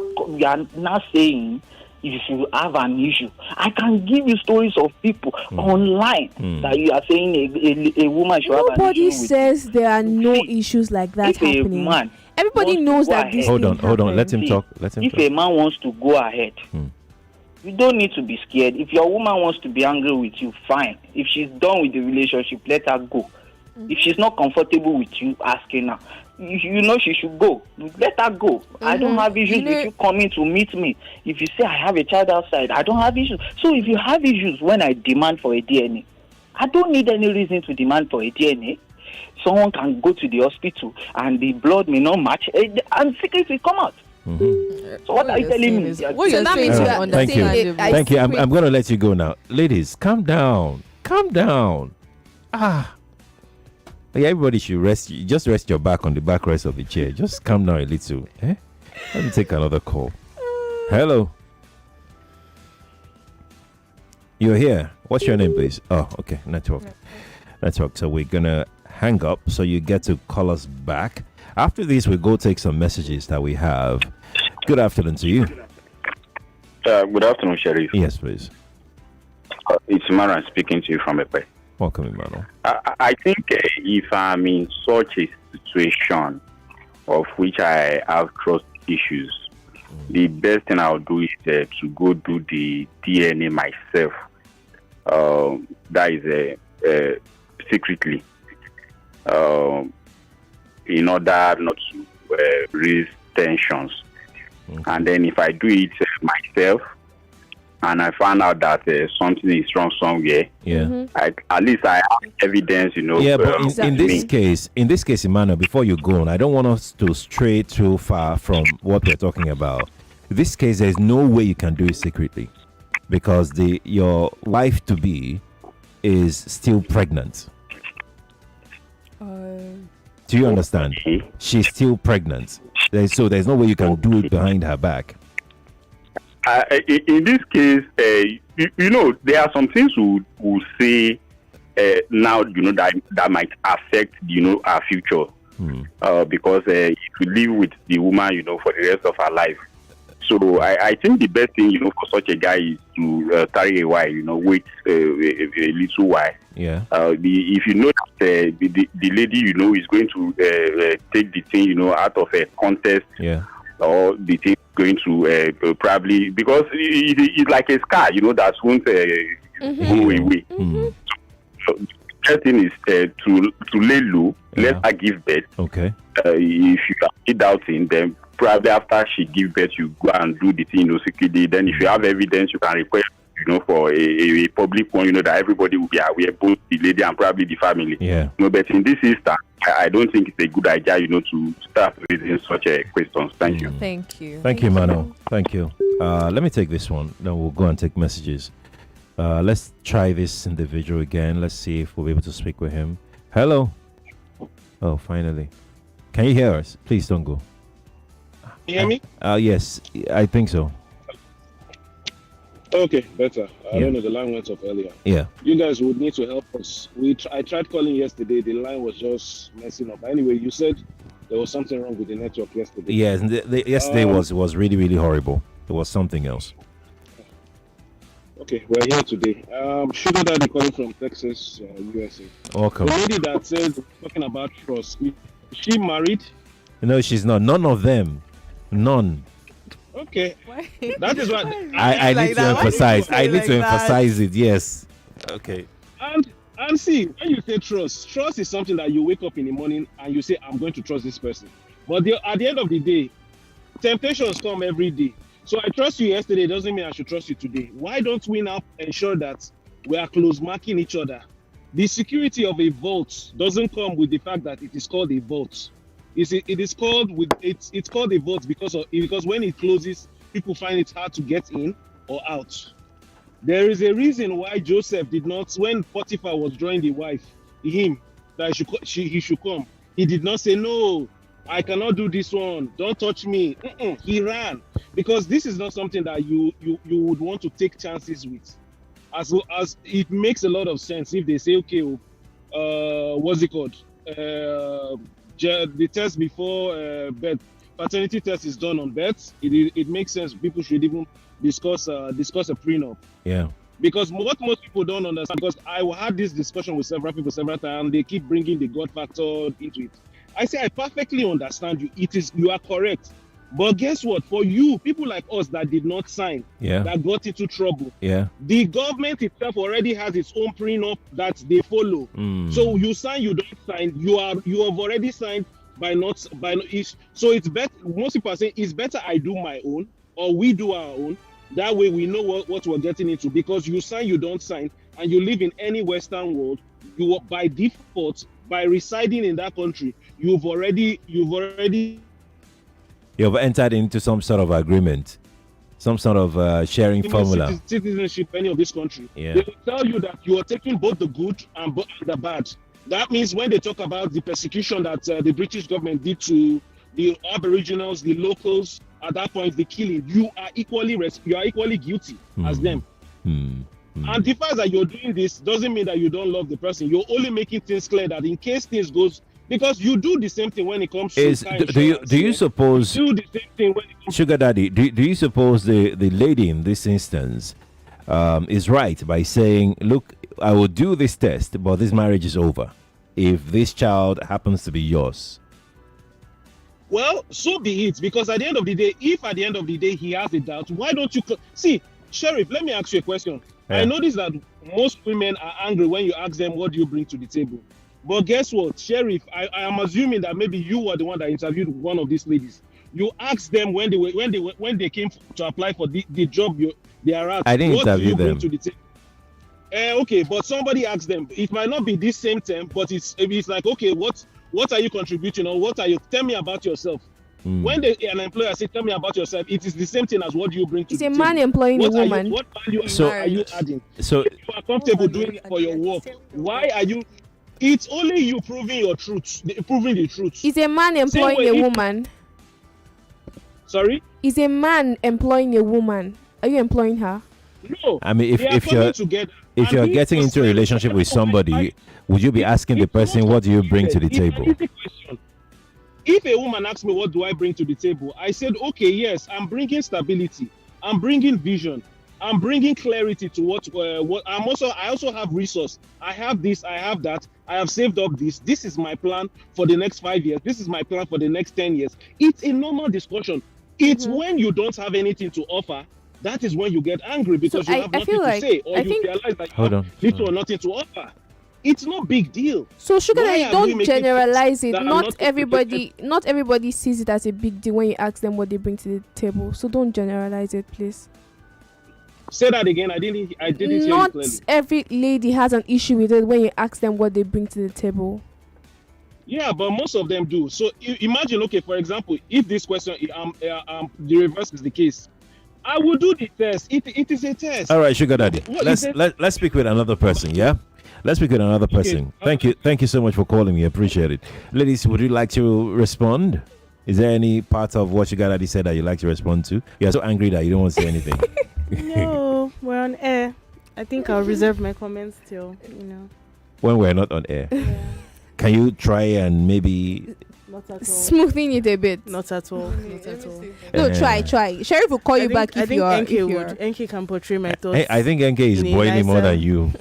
now saying if you have an issue. I can give you stories of people online that you are saying a woman should have an issue. Nobody says there are no issues like that happening. Everybody knows that this Hold on. Let him talk. If a man wants to go ahead, you don't need to be scared. If your woman wants to be angry with you, fine. If she's done with the relationship, let her go. If she's not comfortable with you asking her, you know she should go. Let her go. I don't have issues with you coming to meet me. If you say I have a child outside, I don't have issues. So if you have issues when I demand for a DNA, I don't need any reason to demand for a DNA. Someone can go to the hospital and the blood may not match and secrets will come out. So what are you telling me? Thank you. I'm going to let you go now. Ladies, calm down. Yeah, everybody should rest. Just rest your back on the backrest of the chair. Just calm down a little. Let me take another call. Hello. You're here. What's your name, please? Oh, okay. Network. So we're going to hang up so you get to call us back. After this, we'll go take some messages that we have. Good afternoon to you. Good afternoon, Sheriff. Yes, please. It's Maran speaking to you from Epe. Welcome, Emmanuel. I think if I'm in such a situation of which I have trust issues, the best thing I'll do is to go do the DNA myself. That is secretly, in order not to raise tensions. And then if I do it myself, and I found out that something is wrong somewhere, at least I have evidence, Yeah, but in this case, Emmanuel, before you go on, I don't want us to stray too far from what we're talking about. In this case, there's no way you can do it secretly because your wife to be is still pregnant. Do you understand? She's still pregnant. So there's no way you can do it behind her back. In this case, there are some things we will say now, that might affect, our future. Because if you live with the woman, for the rest of her life. So I think the best thing, for such a guy is to tarry a while, wait a little while. Yeah. If you know that the lady, is going to take the thing, out of a contest. Yeah. Or the thing going to probably, because it's like a scar, that won't go away. So first thing is to lay low. Let her give birth. Okay. If you are doubting, then probably after she give birth, you go and do the thing, secretly. Then if you have evidence, you can request, for a public one, that everybody will be aware, both the lady and probably the family. Yeah. But in this instance, I don't think it's a good idea, to start raising such a questions. Thank you. Thank you. Thank you, Mano. Thank you. Let me take this one. Then we'll go and take messages. Let's try this individual again. Let's see if we'll be able to speak with him. Hello. Oh, finally. Can you hear us? Please don't go. Can you hear me? Yes, I think so. Okay, better. I don't know, the line went off earlier. Yeah. You guys would need to help us. I tried calling yesterday. The line was just messing up. Anyway, you said there was something wrong with the network yesterday. Yes, and yesterday was really, really horrible. It was something else. Okay, we're here today. Sugar Daddy calling from Texas, USA. Welcome. The lady that says, talking about trust, is she married? No, she's not. None of them. None. Okay. That is what I need to emphasize. I need to emphasize it. Yes. Okay. And see, when you say trust is something that you wake up in the morning and you say, I'm going to trust this person. But at the end of the day, temptations come every day. So I trust you yesterday doesn't mean I should trust you today. Why don't we now ensure that we are close marking each other? The security of a vault doesn't come with the fact that it is called a vault. It's called a vault because when it closes, people find it hard to get in or out. There is a reason why Joseph did not, when Potiphar was drawing the wife, that he should come. He did not say, no, I cannot do this one. Don't touch me. He ran because this is not something that you would want to take chances with. As it makes a lot of sense if they say, okay, what's it called? The test before birth, paternity test is done on birth. It makes sense. People should even discuss a prenup. Yeah. Because what most people don't understand, because I had this discussion with several people several times, and they keep bringing the God factor into it. I say I perfectly understand you. You are correct. But guess what? For you, people like us that did not sign, that got into trouble, the government itself already has its own prenup that they follow. So you sign, you don't sign, you have already signed by not. So it's better. Most people are saying it's better I do my own or we do our own. That way we know what we're getting into, because you sign, you don't sign, and you live in any Western world, you by default, by residing in that country, you've entered into some sort of agreement, some sort of sharing formula. Citizenship, any of this country. Yeah. They will tell you that you are taking both the good and the bad. That means when they talk about the persecution that the British government did to the Aboriginals, the locals, at that point, the killing, you are equally guilty as them. And the fact that you're doing this doesn't mean that you don't love the person. You're only making things clear that in case things goes, because you do the same thing when it comes to do you suppose do the same thing when it comes Sugar Daddy, do you suppose the lady in this instance is right by saying, look, I will do this test, but this marriage is over if this child happens to be yours? Well, so be it, because at the end of the day, if at the end of the day he has a doubt, why don't you see, Sheriff, let me ask you a question. I notice that most women are angry when you ask them, what do you bring to the table? But guess what, Sheriff, I am assuming that maybe you were the one that interviewed one of these ladies. You asked them when they came to apply for the job they are at. I didn't interview them. To the table? Okay, but somebody asked them. It might not be this same term, but it's like, okay, what are you contributing, or what are you? Tell me about yourself. When an employer says, tell me about yourself, it is the same thing as what you bring to the table. It's a man employing a woman. What value are you adding? So if you are comfortable doing it for your work, why are you? It's only you proving the truth. Is a man employing a woman? Sorry? Is a man employing a woman? Are you employing her? No. I mean, if you're getting into a relationship with somebody, would you be asking the person, what do you bring to the table? If a woman asks me, what do I bring to the table? I said, okay, yes, I'm bringing stability. I'm bringing vision. I'm bringing clarity to what I also have resource. I have this, I have that. I have saved up this. This is my plan for the next 5 years. This is my plan for the next 10 years. It's a normal discussion. It's when you don't have anything to offer, that is when you get angry, because you have nothing to say, or you realize that you have little or nothing to offer. It's no big deal. So sugar daddy, don't generalize it. Not Not everybody sees it as a big deal when you ask them what they bring to the table. So don't generalize it, please. Say that again. I didn't hear you Not clearly. every lady has an issue with it when you ask them what they bring to the table. Yeah, but most of them do. So imagine, okay, for example, if this question, the reverse is the case, I will do the test. It is a test. All right, sugar daddy. Let's speak with another person. Yeah, let's speak with another person. Okay. Thank you so much for calling me. Appreciate it, ladies. Would you like to respond? Is there any part of what sugar daddy said that you like to respond to? You're so angry that you don't want to say anything. No, we're on air. I think I'll reserve my comments till when we're not on air. Yeah. Can you try and maybe Not at all. Smoothing it a bit. Not at all. Not at all. No, try. Sheriff will call you back if you are. I think NK can portray my thoughts. I think NK is boiling more than you.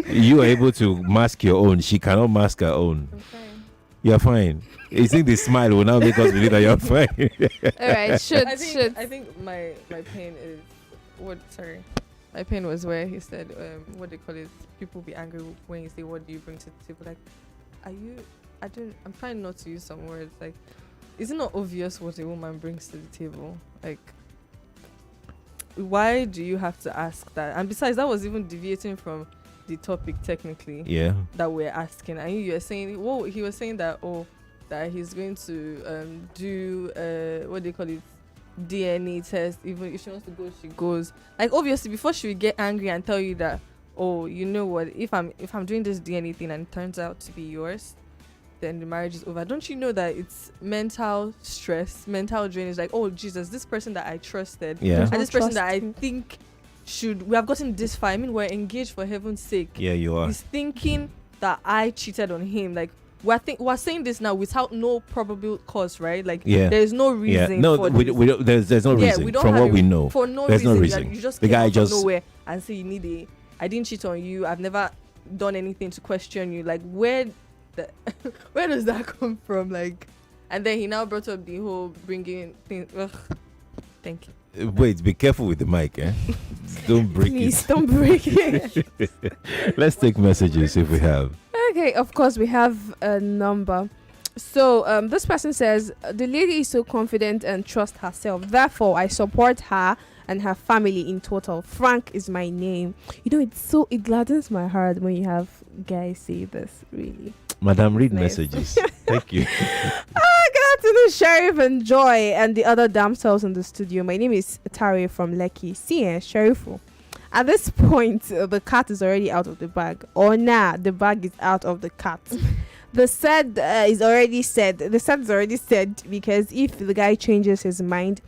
You are able to mask your own. She cannot mask her own. You're fine. You think the smile will now make us believe that you're fine? All right, I think my pain is what? Sorry, my pain was where he said, what they call it? People be angry when you say, "What do you bring to the table?" Like, are you? I'm trying not to use some words. Like, is it not obvious what a woman brings to the table? Like, why do you have to ask that? And besides, that was even deviating from the topic technically. Yeah. That we're asking. And you were saying, well, he was saying that that he's going to do what they call it, DNA test. Even if she wants to go, she goes. Like, obviously, before she would get angry and tell you that, oh, you know what, if I'm doing this DNA thing and it turns out to be yours, then the marriage is over. Don't you know that it's mental stress, mental drain? Is like, oh Jesus, this person that I trusted, and this person that I think we have gotten this far. I mean, we're engaged, for heaven's sake. Yeah, you are. He's thinking that I cheated on him. Like, we're saying this now without no probable cause, right? Like, there's no reason. Yeah. No, for there's no reason. We don't from have what we know. For no there's reason. no reason. Like, you just the came guy out just from nowhere and say you need I didn't cheat on you. I've never done anything to question you. Like, where does that come from? Like, and then he now brought up the whole bringing things. Ugh. Thank you. Wait, be careful with the mic, eh? Don't break Please, it. don't break it. Let's take messages if we have. Okay, of course we have a number. So this person says, the lady is so confident and trusts herself. Therefore, I support her and her family in total. Frank is my name. You know, it gladdens my heart when you have guys say this, really. Madam, read Nice. messages. Thank you. Good afternoon, Sheriff and Joy and the other damsels in the studio. My name is Tari from Lekki. See, Sheriff. At this point, the cat is already out of the bag. Or the bag is out of the cat. The said is already said. The said is already said, because if the guy changes his mind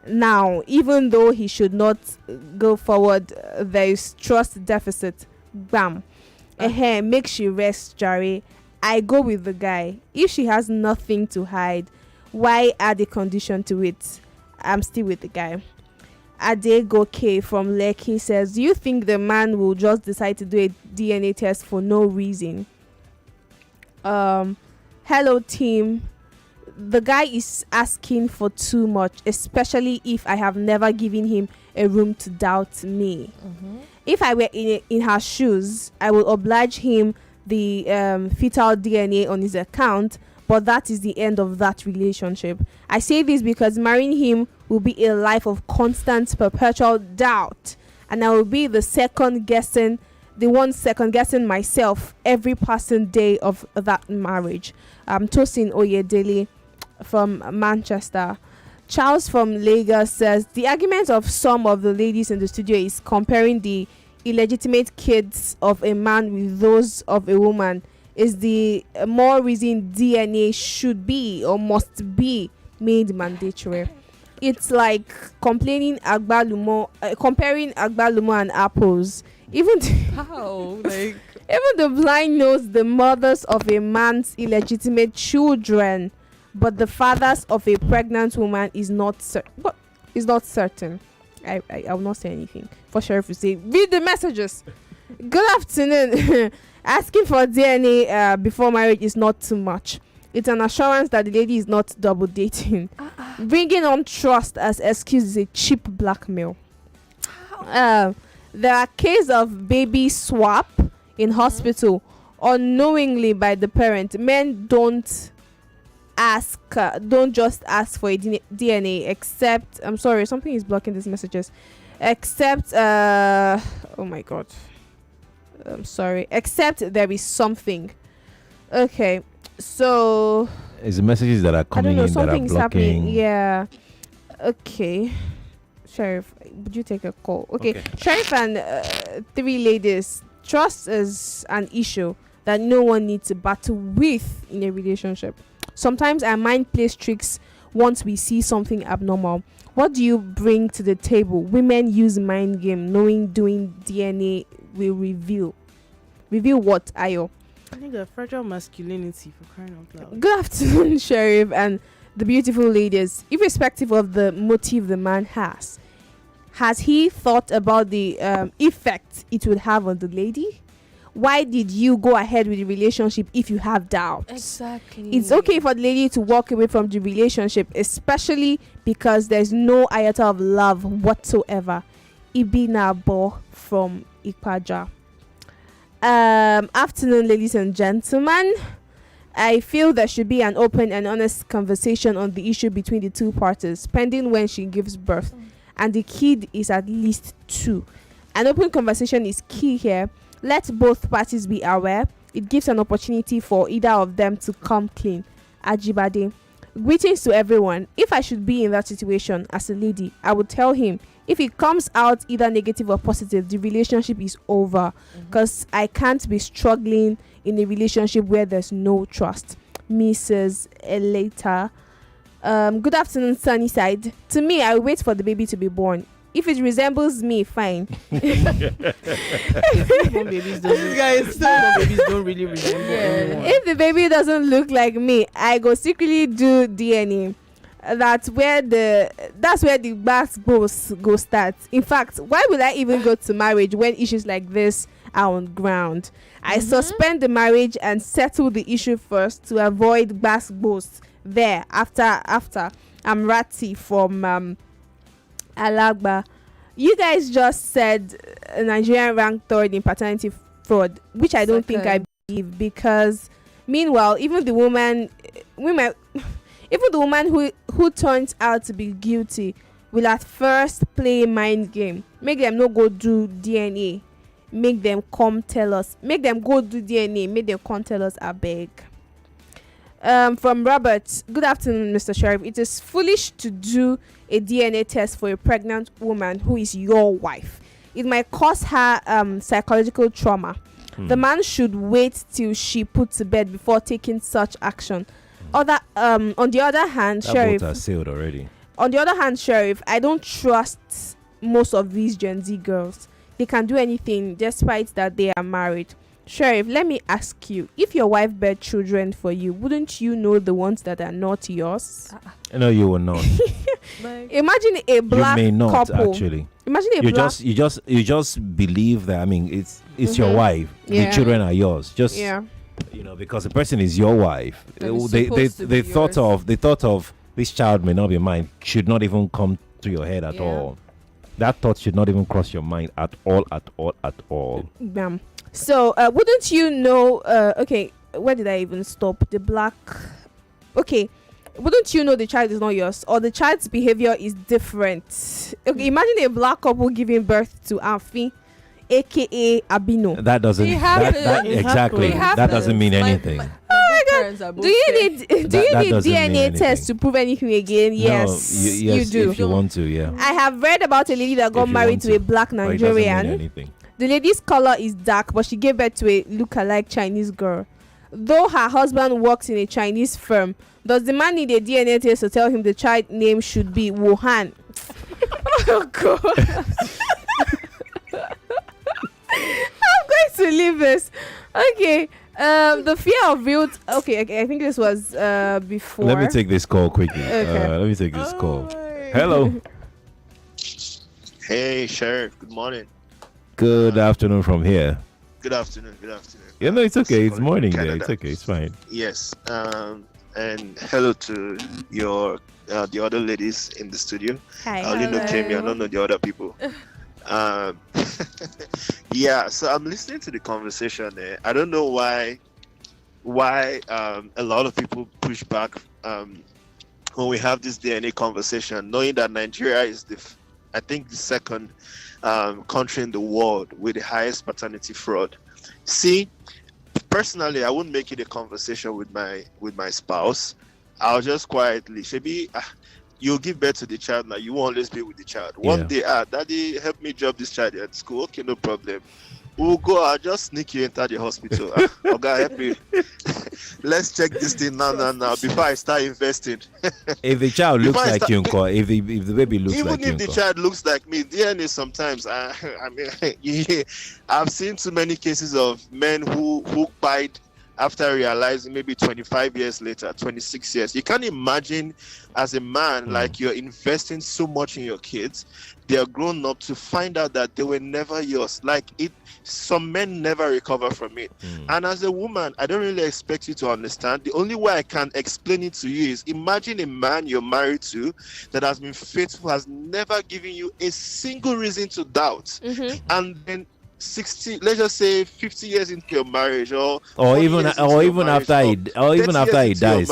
now, even though he should not go forward, there is trust deficit. Bam. Make she rest, Jare. I go with the guy. If she has nothing to hide, why add a condition to it? I'm still with the guy. Adegoke from Lekki says, do you think the man will just decide to do a DNA test for no reason? Hello team. The guy is asking for too much, especially if I have never given him a room to doubt me. If I were in her shoes, I would oblige him the fetal DNA on his account, but that is the end of that relationship. I say this because marrying him will be a life of constant perpetual doubt, and I will be the one second guessing myself every passing day of that marriage. Tosin Oyedele from Manchester. Charles from Lagos says, the argument of some of the ladies in the studio is comparing the illegitimate kids of a man with those of a woman is the more reason DNA should be or must be made mandatory. It's like comparing Agbalumo and apples. Even the blind knows the mothers of a man's illegitimate children, but the fathers of a pregnant woman is not certain. I will not say anything. For Sheriff to say, read the messages. Good afternoon. Asking for DNA before marriage is not too much. It's an assurance that the lady is not double dating. Bringing on trust as excuse is a cheap blackmail. There are cases of baby swap in hospital unknowingly by the parent. Men don't just ask for a DNA except, I'm sorry, something is blocking these messages, except oh my god, I'm sorry, except there is something. Okay, so it's the messages that are coming in that are blocking. Happening. Yeah. Okay, Sheriff, would you take a call? Okay. Sheriff and 3 ladies, trust is an issue that no one needs to battle with in a relationship. Sometimes our mind plays tricks once we see something abnormal. What do you bring to the table? Women use mind game, knowing doing DNA will reveal. Reveal what, Ayo? I think a fragile masculinity, for crying out loud. Good afternoon, Sheriff, and the beautiful ladies. Irrespective of the motive the man has he thought about the effect it would have on the lady? Why did you go ahead with the relationship if you have doubts? Exactly. It's okay for the lady to walk away from the relationship, especially because there's no iota of love whatsoever. Ibinabo from Ikpaja. Afternoon, ladies and gentlemen. I feel there should be an open and honest conversation on the issue between the two parties, pending when she gives birth, and the kid is at least 2. An open conversation is key here. Let both parties be aware. It gives an opportunity for either of them to come clean. Ajibade. Greetings to everyone. If I should be in that situation as a lady, I would tell him, if it comes out either negative or positive, the relationship is over. Because I can't be struggling in a relationship where there's no trust. Mrs. Eleta. Good afternoon, Sunnyside. To me, I wait for the baby to be born. If it resembles me, fine. Babies don't really resemble anyone. If the baby doesn't look like me, I go secretly do DNA. That's where the bass go start. In fact, why would I even go to marriage when issues like this are on ground? I suspend the marriage and settle the issue first to avoid bass boast there after. I'm Ratty from Alagba. You guys just said Nigerian ranked 3rd in paternity fraud, which I don't think I believe, because meanwhile, even the woman who turns out to be guilty will at first play mind game. Make them no go do DNA. Make them come tell us. Make them go do DNA. Make them come tell us, I beg. From Robert. Good afternoon, Mr. Sheriff. It is foolish to do a DNA test for a pregnant woman who is your wife. It might cause her psychological trauma. The man should wait till she put to bed before taking such action. On the other hand, that Sheriff, boat has sailed already. On the other hand, Sheriff, I don't trust most of these Gen Z girls. They can do anything despite that they are married. Sheriff, let me ask you, if your wife bare children for you, wouldn't you know the ones that are not yours? No, you will not. Imagine a black you may not, couple. Actually, imagine a you just believe that. I mean, it's your wife. Yeah. The children are yours. Just because the person is your wife. They thought of this child may not be mine. Should not even come to your head at all. That thought should not even cross your mind at all. So wouldn't you know? Okay, where did I even stop? The black. Okay, wouldn't you know the child is not yours, or the child's behavior is different? Okay, imagine a black couple giving birth to Afi, aka Abino. That doesn't exactly. That doesn't mean anything. Oh my God! Do you need DNA test to prove anything again? Yes, you do. If you want to, yeah. I have read about a lady that got married to a black Nigerian. The lady's color is dark, but she gave birth to a look-alike Chinese girl. Though her husband works in a Chinese firm, does the man need a DNA test to tell him the child name should be Wuhan? Oh God! I'm going to leave this. Okay. The fear of real. Okay. I think this was before. Let me take this call quickly. Okay. Let me take this call. Hello. Hey, Sheriff. Good morning. Good afternoon from here. Good afternoon. Yeah, no, it's okay. It's morning there. It's okay. It's fine. Yes. And hello to your the other ladies in the studio. Hi. I only know Kemi. I don't know the other people. Um, yeah, so I'm listening to the conversation. I don't know why a lot of people push back when we have this DNA conversation, knowing that Nigeria is I think the second country in the world with the highest paternity fraud. See, personally, I wouldn't make it a conversation with my spouse. I'll just quietly, Shebi, you'll give birth to the child now. You won't always be with the child. One day, daddy, help me drop this child at school. Okay, no problem. We'll go. I'll just sneak you into the hospital. Okay, help me. Let's check this thing now before I start investing. If the child looks like you, if the baby looks like you, even if the child looks like me, DNA sometimes. I mean, I've seen too many cases of men who bite after realizing maybe 25 years later, 26 years. You can't imagine as a man, like you're investing so much in your kids. They are grown up to find out that they were never yours. Some men never recover from it. And as a woman, I don't really expect you to understand. The only way I can explain it to you is imagine a man you're married to that has been faithful, has never given you a single reason to doubt. And then 60, let's just say 50 years into your marriage, or even after he dies,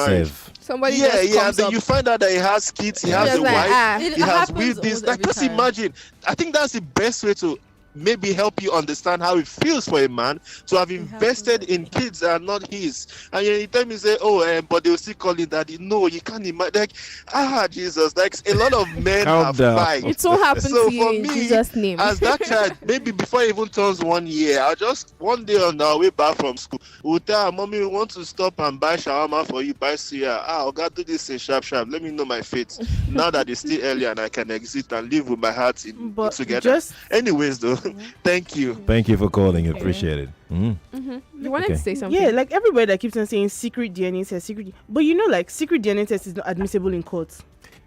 somebody and then you find out that he has kids, he has a wife, he has with this. Just imagine. I think that's the best way to maybe help you understand how it feels for a man to have invested in kids that are not his. And you tell me, say, but they'll still call it daddy. No, you can't imagine. Jesus, a lot of men have fight. It so happens to you in Jesus' name. As that child, maybe before he even turns 1 year, I'll just one day on our way back from school, we'll tell her, mommy, we want to stop and buy shawarma for you, buy suya. Oh God, do this in sharp. Let me know my fate. Now that it's still early and I can exit and live with my heart together. Anyways, though. Thank you for calling. Appreciate it. You wanted to say something? Yeah, like everybody that keeps on saying secret DNA test, but secret DNA test is not admissible in court.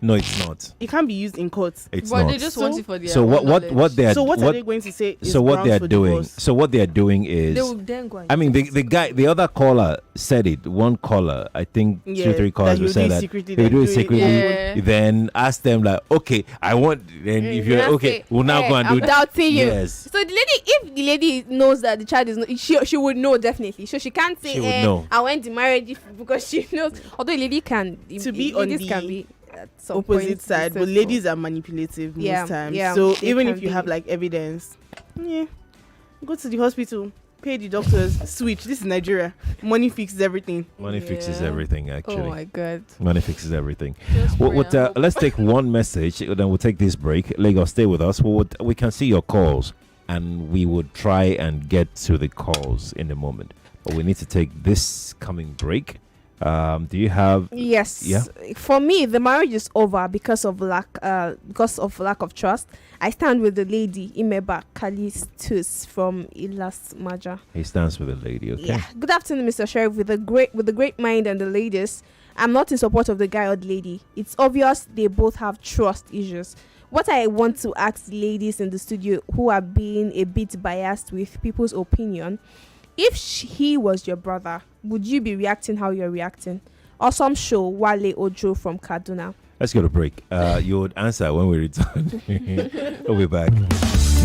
No, it's not. It can't be used in court. It's not. They just want it for their so what are they going to say? So what they are doing? Divorce? So what they are doing is, they will then go. I mean, the other caller said it. One caller, I think 2 or 3 callers will say that they do it secretly. Then ask them like, okay, I want. Then if you're okay, we'll now go and do. I'm doubting you. Yes. So the lady, if the lady knows that the child is not, she would know definitely. So she can't say, she would know. I went to marriage because she knows. Although the lady can be on the opposite side, but ladies are manipulative most times. So even if you have evidence, go to the hospital, pay the doctors, switch. This is Nigeria. Money fixes everything. Money fixes everything, actually. Oh my God. Money fixes everything. Let's take one message, then we'll take this break. Lagos, stay with us. We can see your calls, and we would try and get to the calls in a moment. But we need to take this coming break. Do you have? Yes. Yeah. For me, the marriage is over because of lack of trust. I stand with the lady Imeba Kalistus from Ilas Maja. He stands with the lady. Okay. Yeah. Good afternoon, Mr. Sheriff. With the great mind and the ladies, I'm not in support of the guy or the lady. It's obvious they both have trust issues. What I want to ask the ladies in the studio who are being a bit biased with people's opinion. If he was your brother, would you be reacting how you're reacting? Awesome show, Wale Ojo from Kaduna. Let's go to break. You would answer when we return. We'll be back.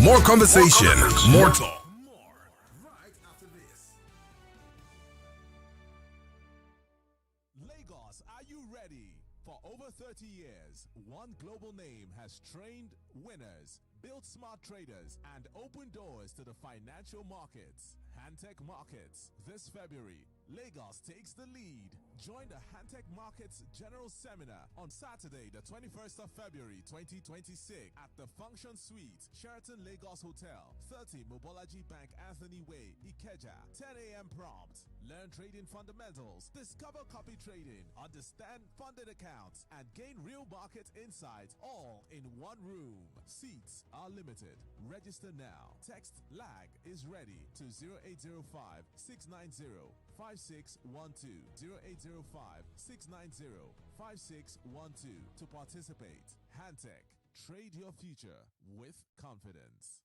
More conversation, more talk. Lagos, are you ready? For over 30 years, one global name has trained winners, built smart traders, and opened doors to the financial markets. Hantech Markets. This February, Lagos takes the lead. Join the Hantech Markets General Seminar on Saturday, the 21st of February, 2026 at the Function Suite, Sheraton Lagos Hotel, 30 Mobolaji Bank Anthony Way, Ikeja, 10 a.m. prompt. Learn trading fundamentals, discover copy trading, understand funded accounts, and gain real market insights all in one room. Seats are limited. Register now. Text LAG is ready to 0805 690 5612 0805 690 5612 to participate. Hantech. Trade your future with confidence.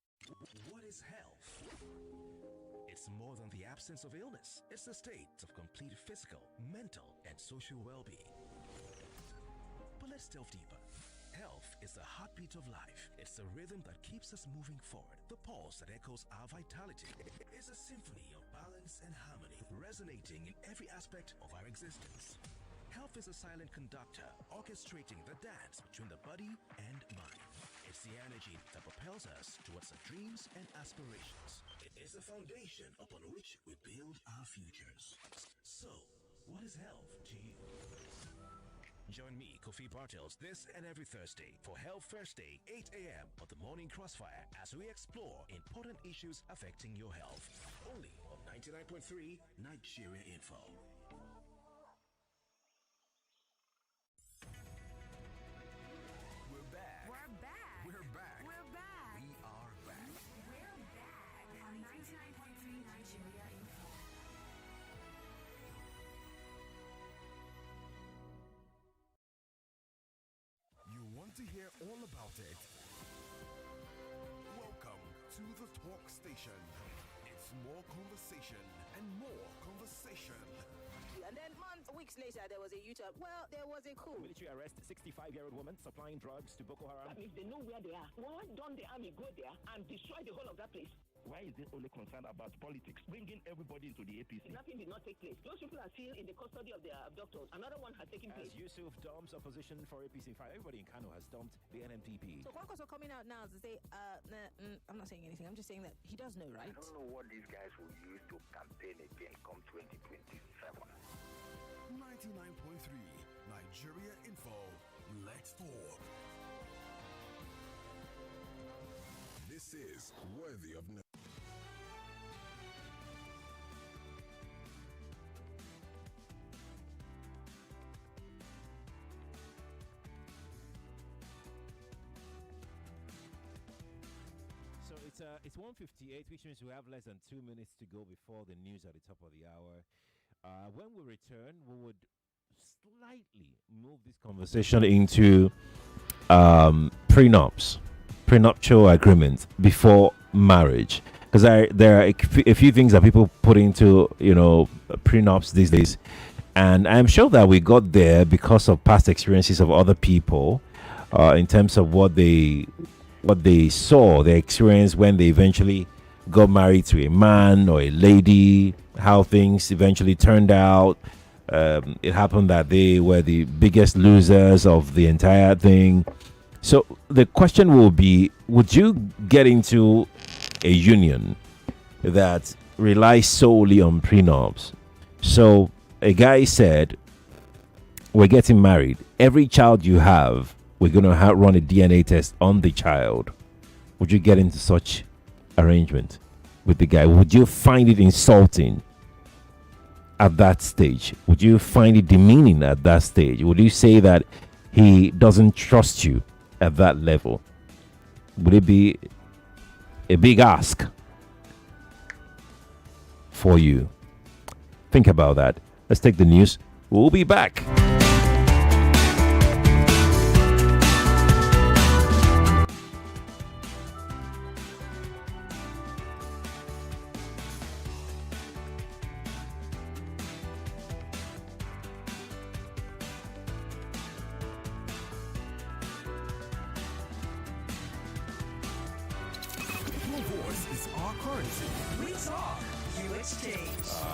What is health? It's more than the absence of illness. It's the state of complete physical, mental, and social well-being. But let's delve deeper. Health is the heartbeat of life. It's the rhythm that keeps us moving forward. The pulse that echoes our vitality. It's a symphony of balance and harmony, resonating in every aspect of our existence. Health is a silent conductor, orchestrating the dance between the body and mind. It's the energy that propels us towards our dreams and aspirations. It is the foundation upon which we build our futures. So, what is health to you? Join me, Kofi Bartels, this and every Thursday for Health Thursday, 8 a.m. on the Morning Crossfire as we explore important issues affecting your health. Only on 99.3 Nigeria Info. We're back. We're back. We're back. We're back. We are back. We're back on 99.3 Nigeria Info. You want to hear all about it? Welcome to the Talk Station. It's more conversation and more conversation. And then weeks later, there was a U-turn. Well, there was a coup. Military arrest 65-year-old woman supplying drugs to Boko Haram. If they know where they are, why don't the army go there and destroy the whole of that place? Why is it only concerned about politics? Bringing everybody into the APC. Nothing did not take place. Those people are still in the custody of their abductors. Another one has taken place. As Yusuf dumps opposition for APC. In fact, everybody in Kano has dumped the NMPP. So Kwankwaso coming out now to say, I'm not saying anything. I'm just saying that he does know, right? I don't know what these guys will use to campaign again come 2027. 99.3 Nigeria Info. Let's talk. This is worthy of note. So it's 1:58, which means we have less than 2 minutes to go before the news at the top of the hour. When we return, we would slightly move this conversation into prenuptial agreement before marriage, because there are a few things that people put into prenups these days, and I'm sure that we got there because of past experiences of other people in terms of what they saw, their experience when they eventually got married to a man or a lady, how things eventually turned out. It happened that they were the biggest losers of the entire thing. So the question will be, would you get into a union that relies solely on prenups? So a guy said, we're getting married. Every child you have, we're going to run a DNA test on the child. Would you get into such arrangement with the guy? Would you find it insulting at that stage? Would you find it demeaning at that stage? Would you say that he doesn't trust you at that level? Would it be a big ask for you? Think about that. Let's take the news. We'll be back.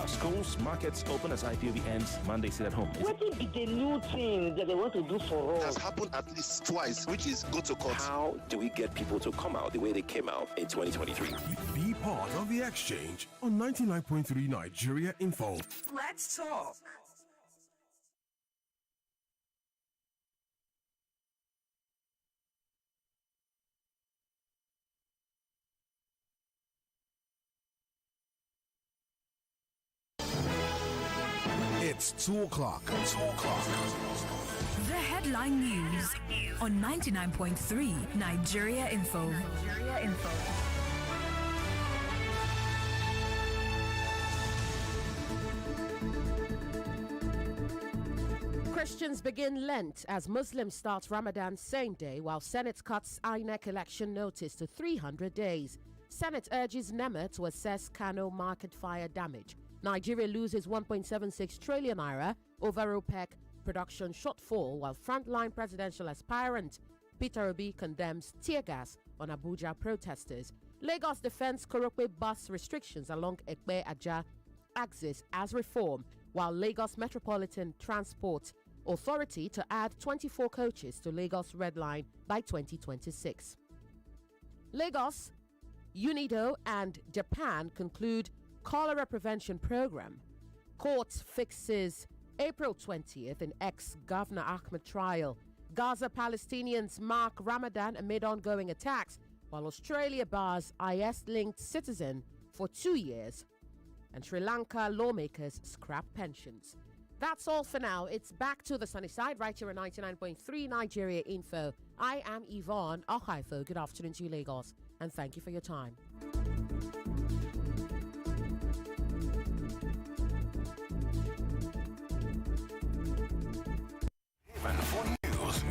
Schools, markets open as IPOB ends. Monday, sit at home. What is the new thing that they want to do for us? Has happened at least twice, which is go to court. How do we get people to come out the way they came out in 2023? Be part of the exchange on 99.3 Nigeria Info. Let's talk. It's 2 o'clock. 2 o'clock. The headline news on 99.3 Nigeria Info. Christians begin Lent as Muslims start Ramadan same day, while Senate cuts INEC election notice to 300 days. Senate urges NEMA to assess Kano market fire damage. Nigeria loses 1.76 trillion naira over OPEC production shortfall, while frontline presidential aspirant Peter Obi condemns tear gas on Abuja protesters. Lagos defends Korope bus restrictions along Ekpe-Aja axis as reform, while Lagos Metropolitan Transport Authority to add 24 coaches to Lagos Red Line by 2026. Lagos, UNIDO and Japan conclude cholera prevention program. Court fixes April 20th in ex-Governor Ahmed trial. Gaza Palestinians mark Ramadan amid ongoing attacks, while Australia bars IS-linked citizen for 2 years. And Sri Lanka lawmakers scrap pensions. That's all for now. It's back to the sunny side right here at 99.3 Nigeria Info. I am Yvonne Ohaifo. Good afternoon to you, Lagos, and thank you for your time.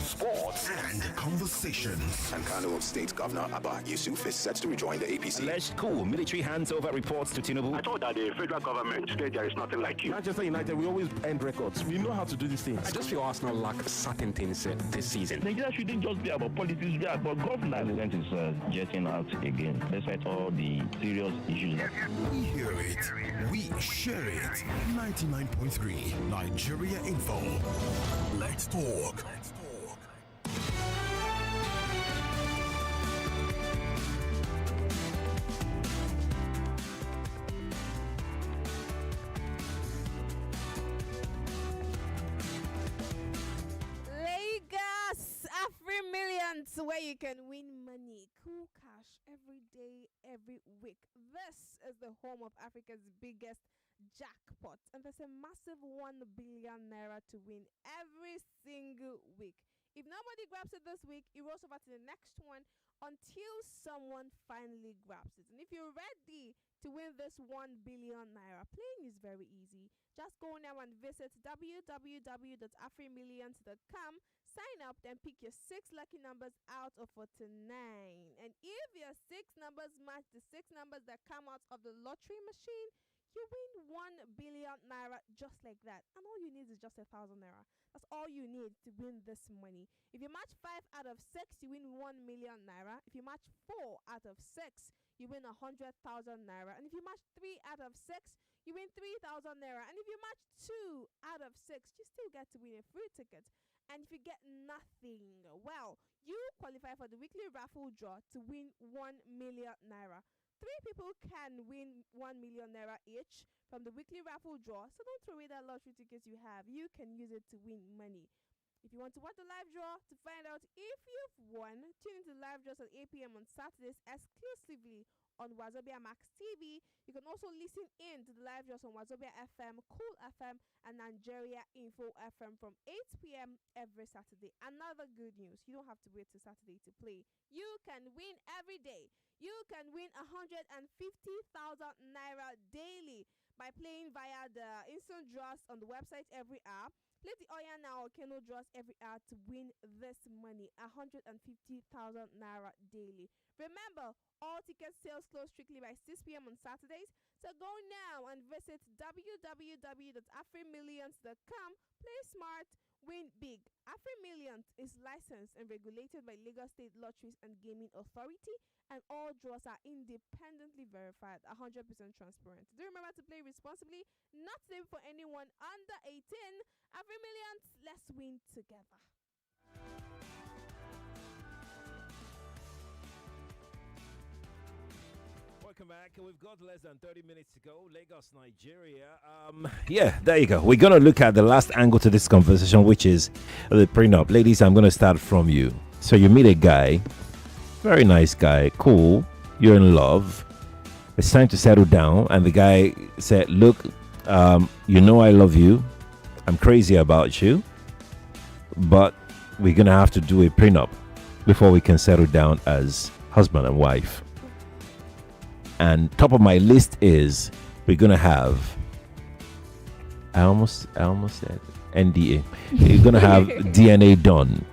Sports and conversations. And Kano State Governor Abba Yusuf is set to rejoin the APC. Alleged coup, military hands over reports to Tinubu. I thought that the federal government said there is nothing like you. Manchester United, we always end records. We know how to do these things. I just feel Arsenal lack certain things this season. Nigeria shouldn't just be about politics, be about governance. The president is jetting out again, despite all the serious issues. We hear it. We share it. 99.3 Nigeria Info. Let's talk. Where you can win money, cool cash every day, every week. This is the home of Africa's biggest jackpot, and there's a massive 1 billion naira to win every single week. If nobody grabs it this week, it rolls over to the next one until someone finally grabs it. And if you're ready to win this 1 billion naira, playing is very easy. Just go now and visit www.afrimillions.com. Sign up, then pick your 6 lucky numbers out of 49. And if your 6 numbers match the 6 numbers that come out of the lottery machine, you win 1 billion naira just like that. And all you need is just 1,000 naira. That's all you need to win this money. If you match 5 out of 6, you win 1 million naira. If you match 4 out of 6, you win 100,000 naira. And if you match 3 out of 6, you win 3,000 naira. And if you match 2 out of 6, you still get to win a free ticket. And if you get nothing, well, you qualify for the weekly raffle draw to win 1 million naira. 3 people can win 1 million naira each from the weekly raffle draw. So don't throw away that lottery tickets you have. You can use it to win money. If you want to watch the live draw to find out if you've won, tune into live draws at 8 p.m. on Saturdays exclusively on Wazobia Max TV. You can also listen in to the live draws on Wazobia FM, Cool FM, and Nigeria Info FM from 8 p.m. every Saturday. Another good news, you don't have to wait till Saturday to play. You can win every day. You can win 150,000 naira daily by playing via the instant draws on the website every hour. Play the Oya Now or Keno draws every hour to win this money, 150,000 naira daily. Remember, all ticket sales close strictly by 6 p.m. on Saturdays. So go now and visit www.afrimillions.com. Play smart, win big. AfriMillions is licensed and regulated by Lagos State Lotteries and Gaming Authority, and all draws are independently verified, 100% transparent. Do remember to play responsibly, not safe for anyone under 18. AfriMillions, let's win together. Welcome back. We've got less than 30 minutes to go. Lagos, Nigeria. Yeah, there you go. We're going to look at the last angle to this conversation, which is the prenup. Ladies, I'm going to start from you. So you meet a guy, very nice guy, cool. You're in love. It's time to settle down. And the guy said, look, you know I love you. I'm crazy about you. But we're going to have to do a prenup before we can settle down as husband and wife. And top of my list is we're gonna have I almost said NDA. We're gonna have DNA done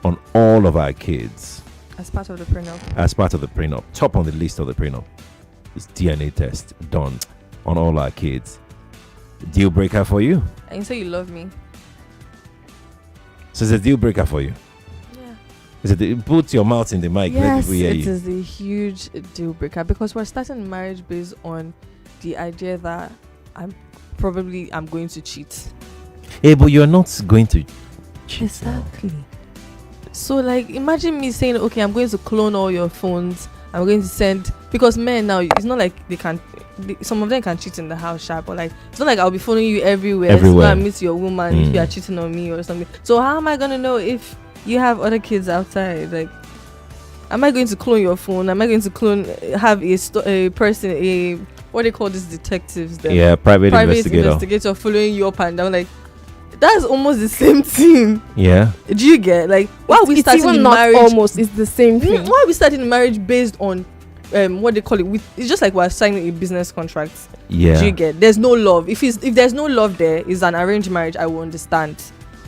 on all of our kids. As part of the prenup. As part of the prenup. Top on the list of the prenup is DNA test done on all our kids. Deal breaker for you? And you say you love me. So it's a deal breaker for you? Yeah. Put your mouth in the mic. Let Yes, people hear it you. is a huge deal breaker because we're starting marriage based on the idea that I'm going to cheat. Hey, but you're not going to cheat. Exactly. So like imagine me saying, okay, I'm going to clone all your phones. I'm going to send, because men now, it's not like some of them can cheat in the house sharp, but like it's not like I'll be following you everywhere. So I meet your woman if you are cheating on me or something. So how am I gonna know if you have other kids outside? Like, am I going to clone your phone? Am I going to have a person, what do they call these detectives? Private investigator following you up and down? Like, that's almost the same thing. Yeah. Do you get, like, why are we starting even the not marriage? Almost, it's the same thing. Why are we starting the marriage based on what they call it? It's just like we're signing a business contract. Yeah. Do you get? There's no love. If there's no love there, it's an arranged marriage. I will understand.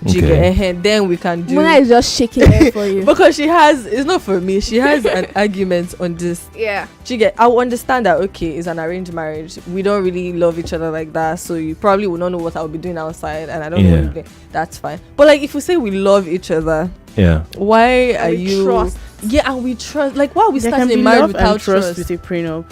Do you get? Then we can do. Mona is just shaking it for you because it's not for me. She has an argument on this. Yeah. Do you get? I will understand that. Okay, it's an arranged marriage. We don't really love each other like that, so you probably will not know what I'll be doing outside, and I don't know. What that's fine. But like, if we say we love each other, why are you? Trust. Yeah, and we trust. Like, why are we starting a marriage without trust? With a prenup.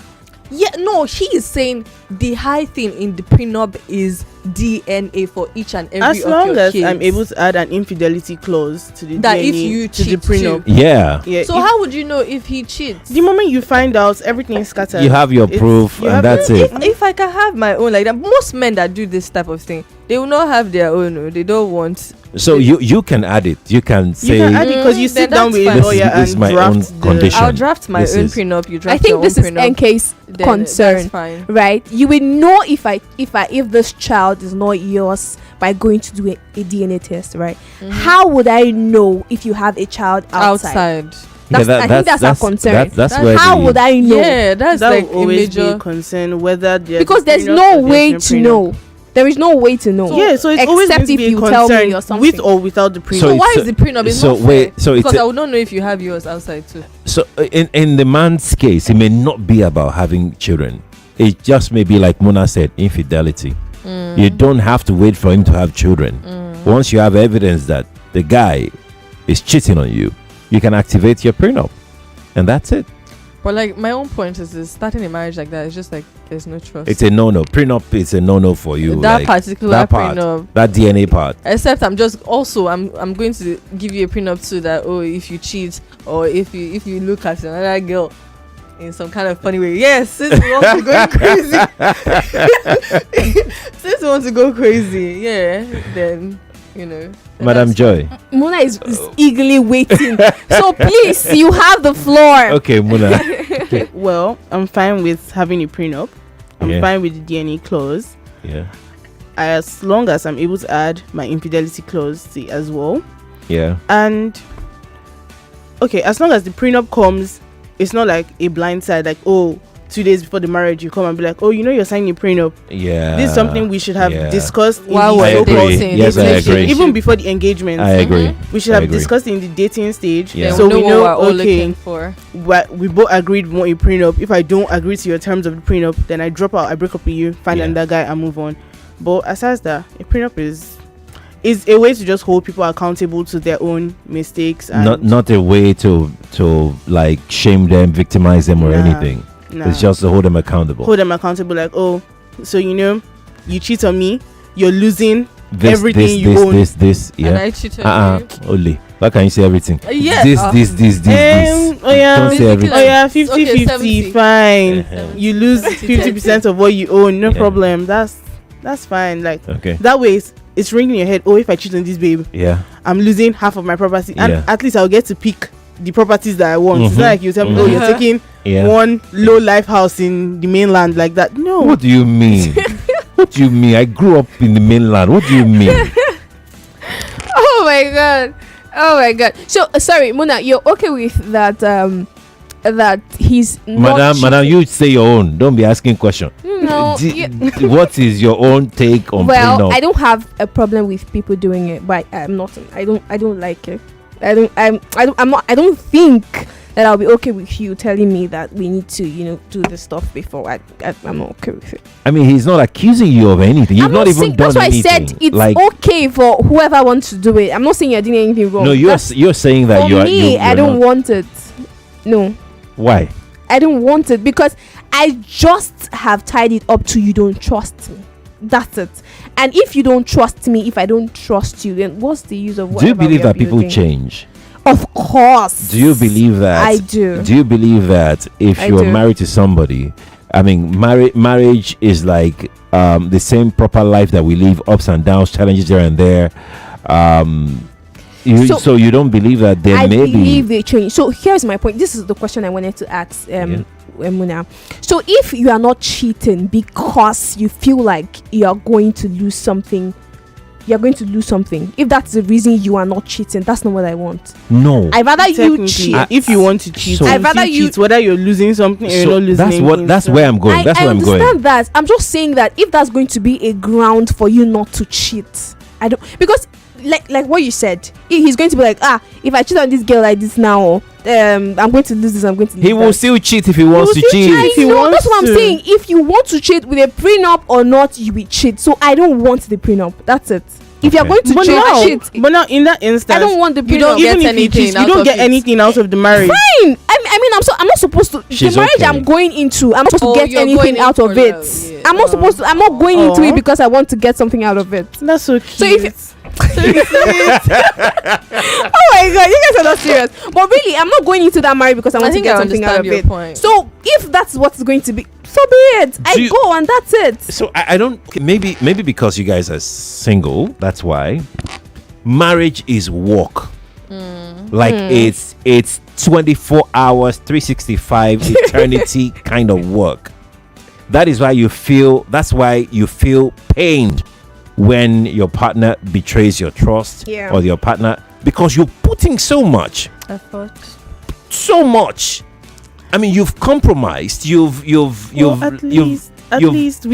Yeah, no, he is saying the high thing in the prenup is DNA for each and every as long as kids. I'm able to add an infidelity clause to the that DNA, if you to cheat the prenup. Yeah. So how would you know if he cheats? The moment you find out, everything is scattered. You have your proof, and that's it. If I can have my own, like that, most men that do this type of thing, they will not have their own. They don't want. So you can add it. You can say. You can add it because you sit down with a lawyer and draft condition. I'll draft my own prenup. You draft. I think your this own is prenup. NK's concern, right? You will know if this child is not yours by going to do a DNA test, right? How would I know if you have a child outside? I think that's our concern. That's where how would I know? Yeah, that's that like will always a major be a concern whether because there's no way to know. There is no way to know. So it's always going to be a concern or with or without the prenup. So why is the prenup? It's not fair. So because I would not know if you have yours outside too. So in the man's case, it may not be about having children. It just may be like Mona said, infidelity. You don't have to wait for him to have children. Once you have evidence that the guy is cheating on you, you can activate your prenup, and that's it. But like my own point is starting a marriage like that is just like there's no trust. It's a no-no. Prenup is a no-no for you. That particular that part, prenup, that DNA part. Except I'm going to give you a prenup too that if you cheat or if you look at another girl in some kind of funny way. Yes, since we want to go crazy. Since we want to go crazy, then Madam Joy. Mona is eagerly waiting. So please, you have the floor. Okay, Mona. Well, I'm fine with having a prenup. I'm fine with the DNA clause. Yeah. As long as I'm able to add my infidelity clause as well. Yeah. And as long as the prenup comes, it's not like a blind side, like 2 days before the marriage you come and be like, you're signing a prenup. Yeah. This is something we should have discussed while we're dating. Yes, I agree. Even before the engagement. I agree. We should have discussed in the dating stage. Yeah. So we know what we're all looking for. We both agreed we want a prenup. If I don't agree to your terms of the prenup, then I drop out, I break up with you, find another guy and move on. But aside that, a prenup is a way to just hold people accountable to their own mistakes, and not a way to like shame them, victimize them or anything. It's just to hold them accountable. Like, so you cheat on me, you're losing everything you own. This, yeah. And I cheated on you. Only. Why can't you say everything? Yeah. This. Don't say everything. 50-50, fine. You lose 50% of what you own, no problem. That's fine. Like, that way it's ringing in your head. If I cheat on this babe, I'm losing half of my property, and at least I'll get to pick the properties that I want. It's not like you tell me, you're taking one low life house in the mainland like that. No. What do you mean? What do you mean? I grew up in the mainland. What do you mean? Oh my god. So sorry, Mona, you're okay with that? That he's Madam, you say your own. Don't be asking questions. No. What is your own take on? Well, I don't have a problem with people doing it, but I'm not. I don't like it. I don't think that I'll be okay with you telling me that we need to, do this stuff before. I'm not okay with it. I mean, he's not accusing you of anything. You've not even done anything. That's why I said it's okay for whoever wants to do it. I'm not saying you're doing anything wrong. No, you're saying that for me, I don't want it. No. Why? I don't want it because I just have tied it up to you don't trust me. That's it. And if you don't trust me, if I don't trust you, then what's the use of whatever? Do you believe that people change? Of course. Do you believe that? I do. Do you believe that if you're married to somebody, I mean, marriage is like the same proper life that we live, ups and downs, challenges here and there. So you don't believe that there may be? I believe they change. So here's my point. This is the question I wanted to ask Muna. So if you are not cheating because you feel like you are going to lose something, if that's the reason you are not cheating, that's not what I want. No, I'd rather you cheat. If you want to cheat, I'd rather you cheat, whether you're losing something or you're not losing. That's where I'm going. That's where I'm going. I understand that. I'm just saying that if that's going to be a ground for you not to cheat, I don't, because like what you said, he's going to be like, if I cheat on this girl like this now, I'm going to lose this, I'm going to lose he will that. Still cheat if he wants to cheat. That's what I'm saying. If you want to cheat with a prenup or not, you will cheat. So I don't want the prenup. That's it. If you're going to cheat, but now in that instance, I don't want the prenup. You don't get anything out of the marriage. Fine. I mean, I'm not supposed to. The marriage I'm going into, I'm not supposed to get anything out of it. Yeah. I'm not supposed to. I'm not going into it because I want to get something out of it. That's so cute. So if oh my god, you guys are not serious. But really, I'm not going into that marriage because I want to get something out of it. Point. So if that's what's going to be, so be it. I go and that's it. So I don't. Maybe because you guys are single, that's why. Marriage is work. Like it's 24 hours, 365 eternity kind of work. That is why you feel. That's why you feel pained when your partner betrays your trust or your partner, because you're putting so much effort, so much. I mean, you've compromised, you've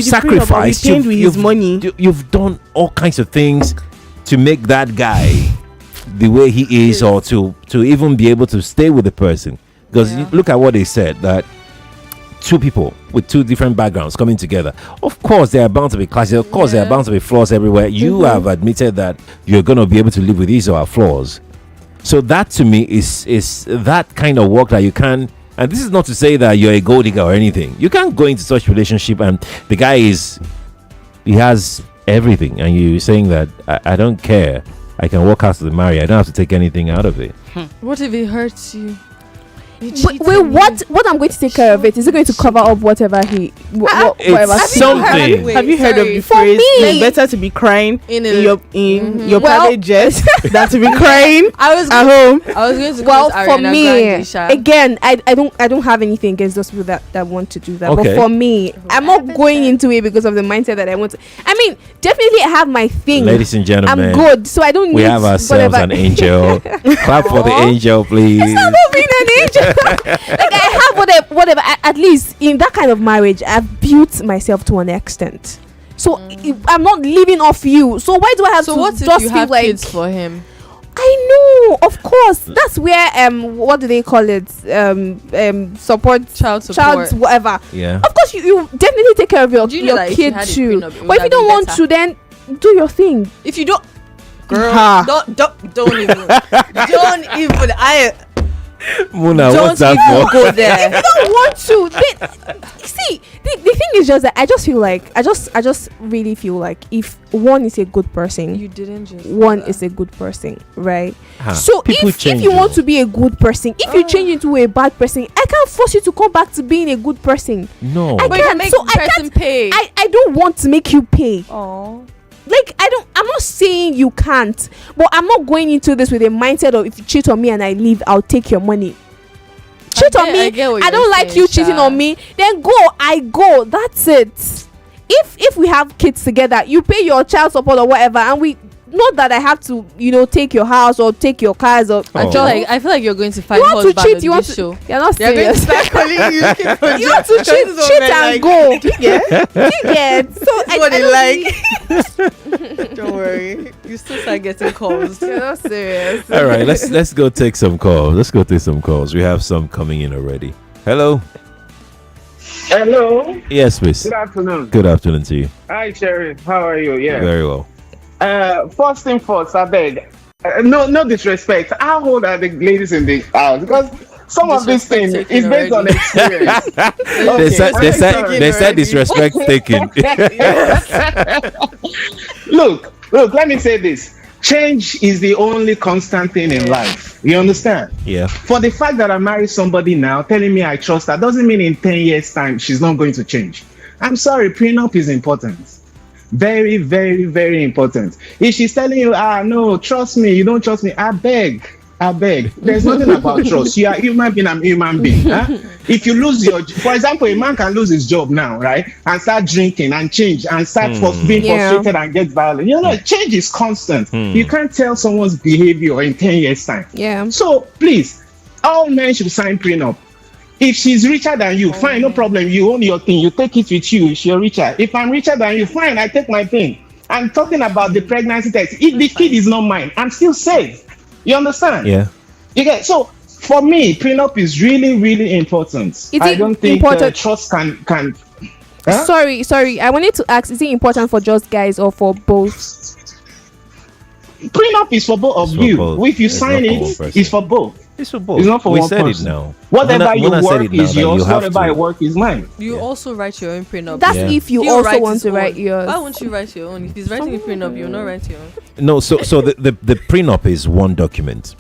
sacrificed, you've done all kinds of things to make that guy the way he is, or to even be able to stay with the person. Because look at what they said, that two people with two different backgrounds coming together, of course there are bound to be clashes, of course there are bound to be flaws everywhere. You have admitted that you're going to be able to live with these or flaws. So that to me is that kind of work that you can. And this is not to say that you're a gold digger or anything. You can't go into such relationship and the guy he has everything, and you're saying that I don't care, I can walk out to the marriage, I don't have to take anything out of it. What if it hurts you? Wait, what I'm going to take care of it? Is it going to cover up whatever whatever? Something. Have you heard of the phrase? It's better to be crying in your private jet than to be crying at home. I was going to for me, again, I don't have anything against those people that want to do that. Okay. But for me, I'm not going into it because of the mindset that I want to. I mean, definitely I have my thing. Ladies and gentlemen, I'm good, so I don't. We have ourselves an angel. Clap for the angel, please. It's not about being an angel. Like I have whatever. At least in that kind of marriage, I've built myself to an extent. So I'm not living off you. So why do I have to? So what if you have kids for him? I know, of course. That's where what do they call it? Child support, whatever. Yeah. Of course, you definitely take care of your kid too. But if you don't want to, then do your thing. If you don't, girl, don't even. Muna, what's that for? Go there. If you don't want to, see, the thing is just that I just feel like I just really feel like if one is a good person, you didn't just one is a good person, right? So if you want to be a good person, if you change into a bad person, I can't force you to come back to being a good person. No, I can't. So I can't pay. I don't want to make you pay. Oh. Like I'm not saying you can't, but I'm not going into this with a mindset of if you cheat on me and I leave, I'll take your money. Cheat on me, I don't like you cheating on me, then I go. That's it. If we have kids together, you pay your child support or whatever, and not that I have to, take your house or take your cars or. I feel like you're going to find husband on this show. You're not serious. You're going to start calling you. You want to cheat and go. Do you get? So that's what they like. Don't worry. You still start getting calls. You're not serious. All right, let's go take some calls. Let's go take some calls. We have some coming in already. Hello. Hello. Yes, miss. Good afternoon. Good afternoon to you. Hi, Sheriff. How are you? Yeah. Very well. First thing first, I beg. No disrespect. How old are the ladies in the house? Because some of these things is based on experience. They said disrespect taken. Look. Let me say this. Change is the only constant thing in life. You understand? Yeah. For the fact that I married somebody now, telling me I trust her, doesn't mean in 10 years' time she's not going to change. I'm sorry, prenup is important. Very, very, very important. If she's telling you, no, trust me, you don't trust me, I beg. There's nothing about trust. You are a human being, I'm a human being. Huh? If you lose for example, a man can lose his job now, right? And start drinking and change and start being frustrated and get violent. Change is constant. You can't tell someone's behavior in 10 years' time. Yeah. So please, all men should sign prenup. If she's richer than you, fine, no problem. You own your thing. You take it with you if you're richer. If I'm richer than you, fine, I take my thing. I'm talking about the pregnancy test. If the kid is not mine, I'm still safe. You understand? Yeah. Okay, so for me, prenup is really, really important. I don't think trust can. Huh? Sorry. I wanted to ask: is it important for just guys or for both? Prenup is for both of you. If you sign it, it's for both. It's for both. It's not for we one said person. it now. Whatever you work is yours. Whatever I work is mine. You also write your own prenup. That's if you also want to write yours. Why won't you write your own? If he's writing a prenup, you'll not write your own. No, so the prenup is one document.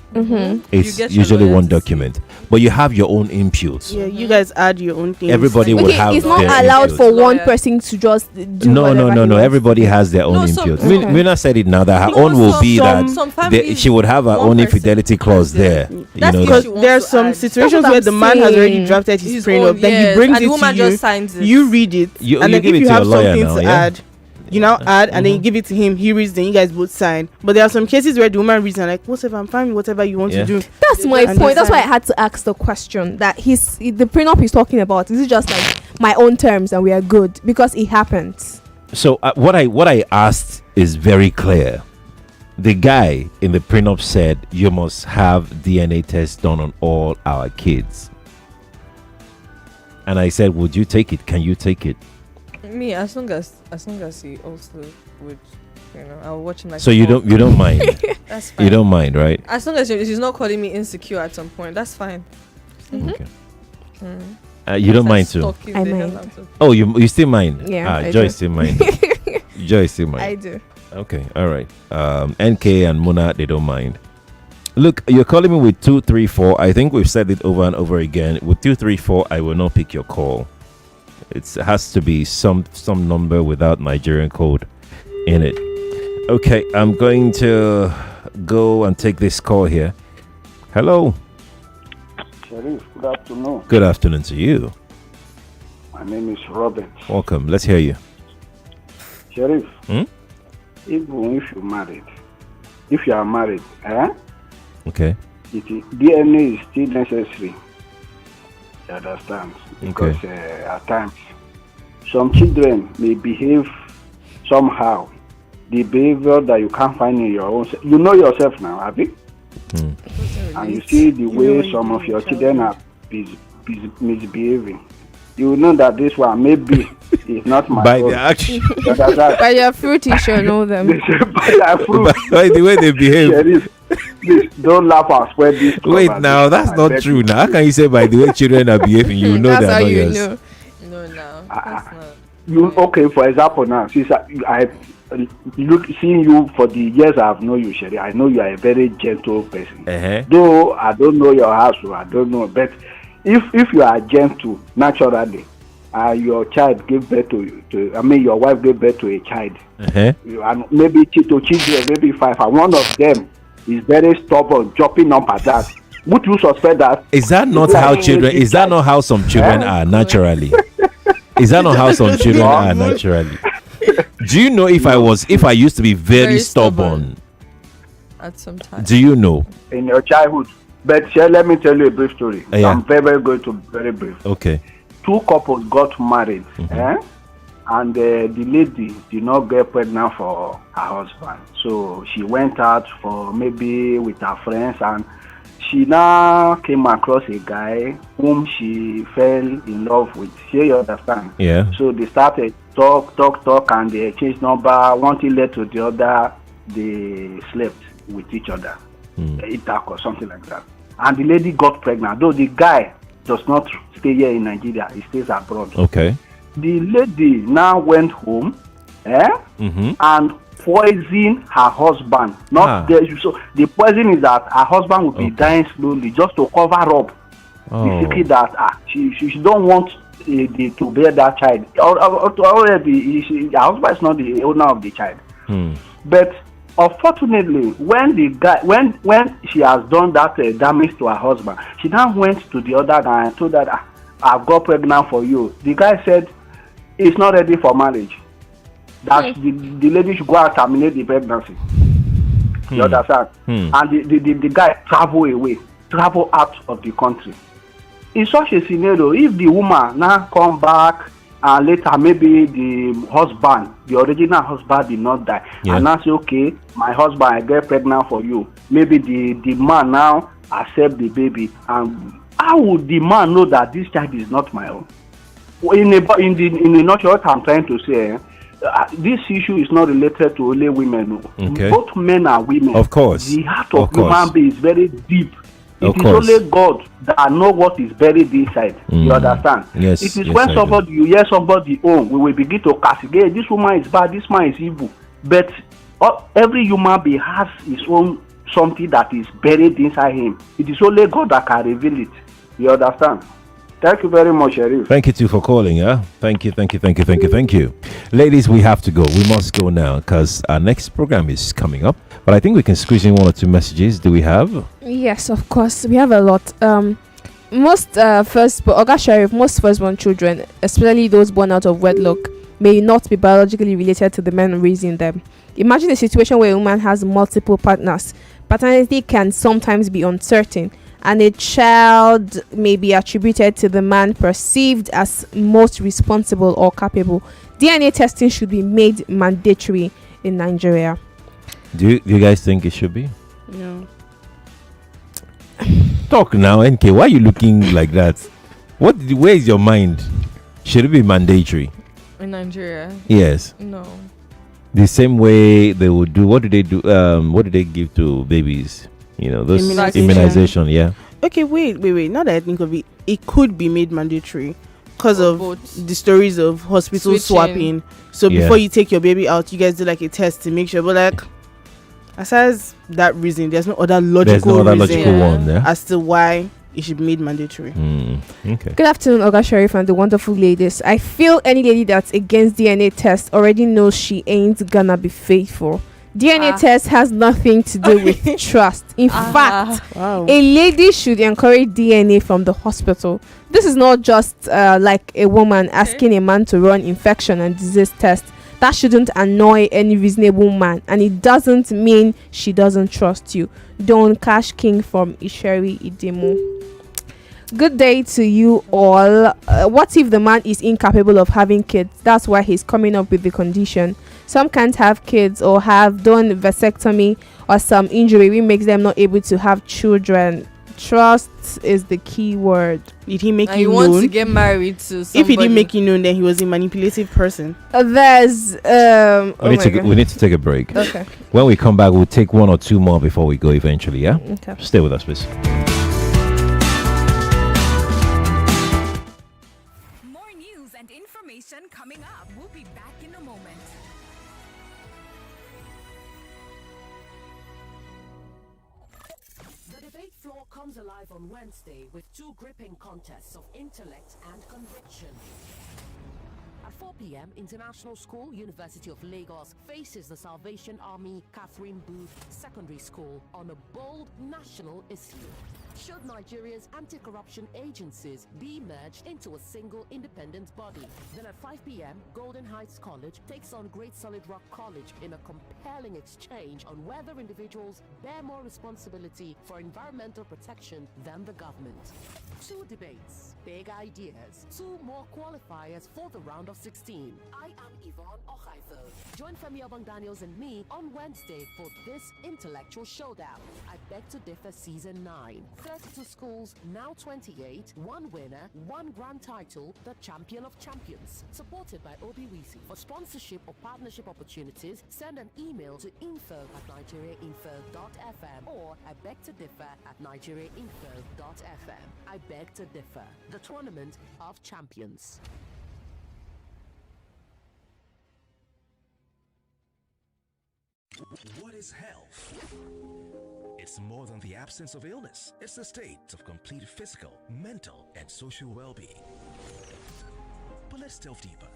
It's usually one document, but you have your own inputs. Yeah, you guys add your own things. Everybody will have. It's not allowed for one person to just do. No. Everybody has their own inputs. Mina said it now that her own will be that she would have her own infidelity clause there. Because there are some situations where the man has already drafted his prenup, then he brings it to you. You read it, and then if you have something to add. You now add and then you give it to him. He reads, then you guys both sign. But there are some cases where the woman reads and like, whatever, I'm fine with whatever you want to do. That's my point. That's why I had to ask the question that the prenup he's talking about. Is it just like my own terms and we are good because it happens? So what I asked is very clear. The guy in the prenup said you must have DNA tests done on all our kids. And I said, would you take it? Can you take it? Me, as long as he also would, I'll watch him like. So you don't mind. That's fine. You don't mind, right? As long as he's not calling me insecure at some point, that's fine. Okay. You don't mind too. I mind. Oh, you still mind? Yeah. Joyce still mind. Joyce still mind. I do. Okay, all right. NK and Mona, they don't mind. Look, you're calling me with 234. I think we've said it over and over again. With 234, I will not pick your call. It has to be some number without Nigerian code in it. Okay, I'm going to go and take this call here. Hello. Sheriff, good afternoon. Good afternoon to you. My name is Robert. Welcome. Let's hear you. Sheriff, even if you're married, if you are married, okay, DNA is still necessary. You understand? Because at times, some children may behave somehow. The behavior that you can't find in your own. You know yourself now, have you? And you see the way some of your children are misbehaving. You know that this one maybe is not my by own. the action. By their fruit, you shall know them. By the way they behave. Please don't laugh and spread this. Wait, now that's not true. Now, how can you say by the way children are behaving? You know that's that. How not you yours. know. No, that's not. You okay? For example, now since I seeing you for the years I've known you, Sherry, I know you are a very gentle person. Though I don't know your house, I don't know, but if you are gentle naturally, your child gave birth your wife gave birth to a child, and maybe to children, maybe 5, and one of them is very stubborn, jumping up at that. Would you suspect that? Is that not how children? Is that not how some children are naturally? Is that not how some children are naturally? Do you know if I used to be very stubborn, at some time. Do you know? In your childhood. But let me tell you a brief story. Yeah. I'm very going to very brief. Okay. 2 couples got married, and the lady did not get pregnant for her husband. So she went out for maybe with her friends, and she now came across a guy whom she fell in love with. Here you understand? Yeah. So they started talk, and they exchanged number. One thing led to the other. They slept with each other, or something like that. And the lady got pregnant. Though the guy does not stay here in Nigeria, he stays abroad. Okay. The lady now went home, and poisoned her husband. So the poison is that her husband will be dying slowly, just to cover up the secret that she don't want to bear that child. Already, her husband is not the owner of the child. But unfortunately, when she has done that damage to her husband, she now went to the other guy and told that I've got pregnant for you. The guy said he's not ready for marriage. That the lady should go and terminate the pregnancy. You understand? And the guy travel out of the country. In such a scenario, if the woman now come back and later maybe the original husband did not die, and now say, okay, my husband, I get pregnant for you. Maybe the man now accept the baby, and how would the man know that this child is not my own? In a nutshell, what I'm trying to say, this issue is not related to only women. Okay. Both men and women. Of course. The heart of human being is very deep. It is only God that know what is buried inside. You understand? Yes. It is when you hear somebody own, we will begin to castigate. This woman is bad, this man is evil. But every human being has his own something that is buried inside him. It is only God that can reveal it. You understand? Thank you very much, Sharif. Thank you too for calling. Thank you. Ladies, we have to go. We must go now because our next program is coming up. But I think we can squeeze in 1 or 2 messages. Do we have? Yes, of course. We have a lot. Most firstborn children, especially those born out of wedlock, may not be biologically related to the men raising them. Imagine a situation where a woman has multiple partners. Paternity can sometimes be uncertain, and a child may be attributed to the man perceived as most responsible or capable. DNA testing should be made mandatory in Nigeria. Do you guys think it should be? No. Talk now, NK. Why are you looking like that? Where is your mind? Should it be mandatory? In Nigeria? Yes. No. The same way they would do. What do they do? What do they give to babies? Those immunization. Yeah. Okay, wait. Now that I think of it, it could be made mandatory because of the stories of hospital swapping. So before you take your baby out, you guys do like a test to make sure. But like, as far as that reason, there's no other logical reason as to why it should be made mandatory. Okay. Good afternoon, Oga Sharif and the wonderful ladies. I feel any lady that's against DNA test already knows she ain't gonna be faithful. DNA test has nothing to do with trust. In fact, a lady should encourage DNA from the hospital. This is not just like a woman asking a man to run infection and disease test. That shouldn't annoy any reasonable man, and it doesn't mean she doesn't trust you. Don Cash King from Isheri Idemo. Good day to you all. What if the man is incapable of having kids? That's why he's coming up with the condition. Some can't have kids or have done vasectomy or some injury which makes them not able to have children. Trust is the key word. Did he make you known? Want to get married to somebody? If he didn't make you known, then he was a manipulative person. There's we need to take a break. Okay. When we come back, we'll take 1 or 2 more before we go eventually. Yeah. Okay. Stay with us, please. More news and information coming up. We'll be back in a moment. The debate floor comes alive on Wednesday with 2 gripping contests of intellect and conviction. At 4 p.m., International School, University of Lagos faces the Salvation Army Catherine Booth Secondary School on a bold national issue. Should Nigeria's anti-corruption agencies be merged into a single independent body? Then at 5 p.m., Golden Heights College takes on Great Solid Rock College in a compelling exchange on whether individuals bear more responsibility for environmental protection than the government. 2 debates, big ideas, 2 more qualifiers for the round of 16. I am Yvonne Ohaifo. Join Femi Obang-Daniels and me on Wednesday for this intellectual showdown. I Beg to Differ Season 9. 32 schools, now 28, 1 winner, 1 grand title, the champion of champions. Supported by Obiwisi. For sponsorship or partnership opportunities, send an email to info@nigeriainfo.fm or I Beg to Differ @nigeriainfo.fm. I Beg to Differ, the tournament of champions. What is health? It's more than the absence of illness. It's the state of complete physical, mental, and social well-being. But let's delve deeper.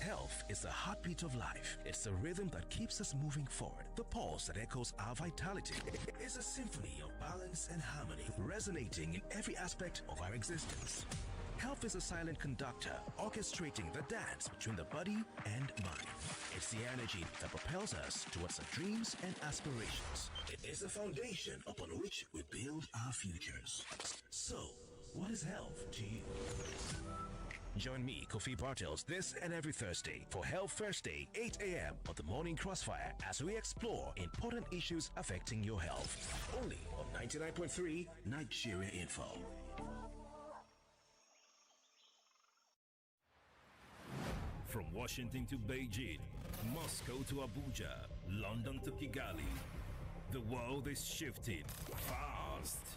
Health is the heartbeat of life. It's the rhythm that keeps us moving forward. The pulse that echoes our vitality. It's a symphony of balance and harmony, resonating in every aspect of our existence. Health is a silent conductor, orchestrating the dance between the body and mind. It's the energy that propels us towards our dreams and aspirations. It is the foundation upon which we build our futures. So, what is health to you? Join me, Kofi Bartels, this and every Thursday for Health Thursday, 8 a.m. on the Morning Crossfire as we explore important issues affecting your health. Only on 99.3 Nigeria Info. From Washington to Beijing, Moscow to Abuja, London to Kigali, the world is shifting fast.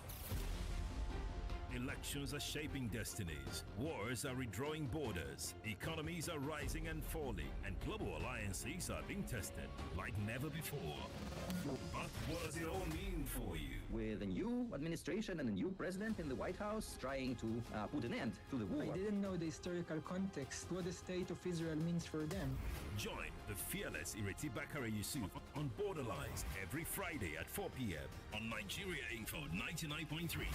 Elections are shaping destinies, wars are redrawing borders, economies are rising and falling, and global alliances are being tested like never before. But what does it all mean for you? With a new administration and a new president in the White House trying to put an end to the war. I didn't know the historical context, what the state of Israel means for them. Join the fearless Ireti Bakare Yusuf on Borderlines every Friday at 4 p.m. on Nigeria Info 99.3.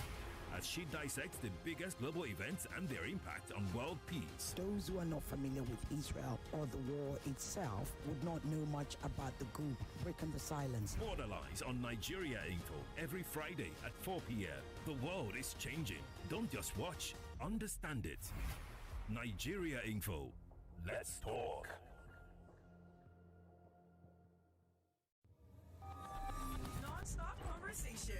as she dissects the biggest global events and their impact on world peace. Those who are not familiar with Israel or the war itself would not know much about the group breaking the silence. Borderlines on Nigeria Info every Friday at 4 p.m. The world is changing. Don't just watch, understand it. Nigeria Info. Let's talk. Non-stop conversation.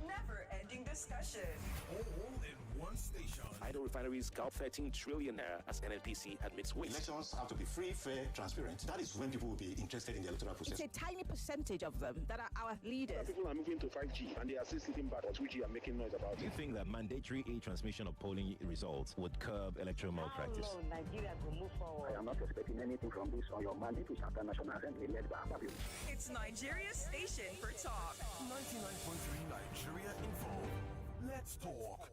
Never-ending discussion. All in one station. Idle refineries gulp 13 trillion naira as NNPC admits waste. Elections have to be free, fair, transparent. That is when people will be interested in the electoral process. It's a tiny percentage of them that are our leaders. People are moving to 5G and they are still sitting back on 2G and making noise about it. Do you think that mandatory e-transmission of polling results would curb electoral malpractice? No, Nigeria will move forward. I am not expecting anything from this on your mandate to Southern National Assembly led by Ababio. It's Nigeria's station for talk. 99.3 Nigeria Info. Let's talk.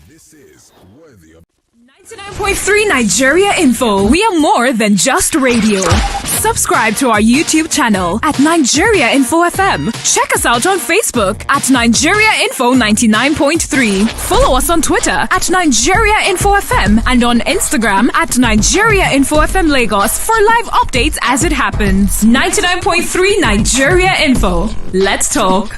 This is worthy of 99.3 Nigeria Info. We are more than just radio. Subscribe to our YouTube channel at Nigeria Info FM. Check us out on Facebook at Nigeria Info 99.3. Follow us on Twitter at Nigeria Info FM and on Instagram at Nigeria Info FM Lagos for live updates as it happens. 99.3 Nigeria Info. Let's talk.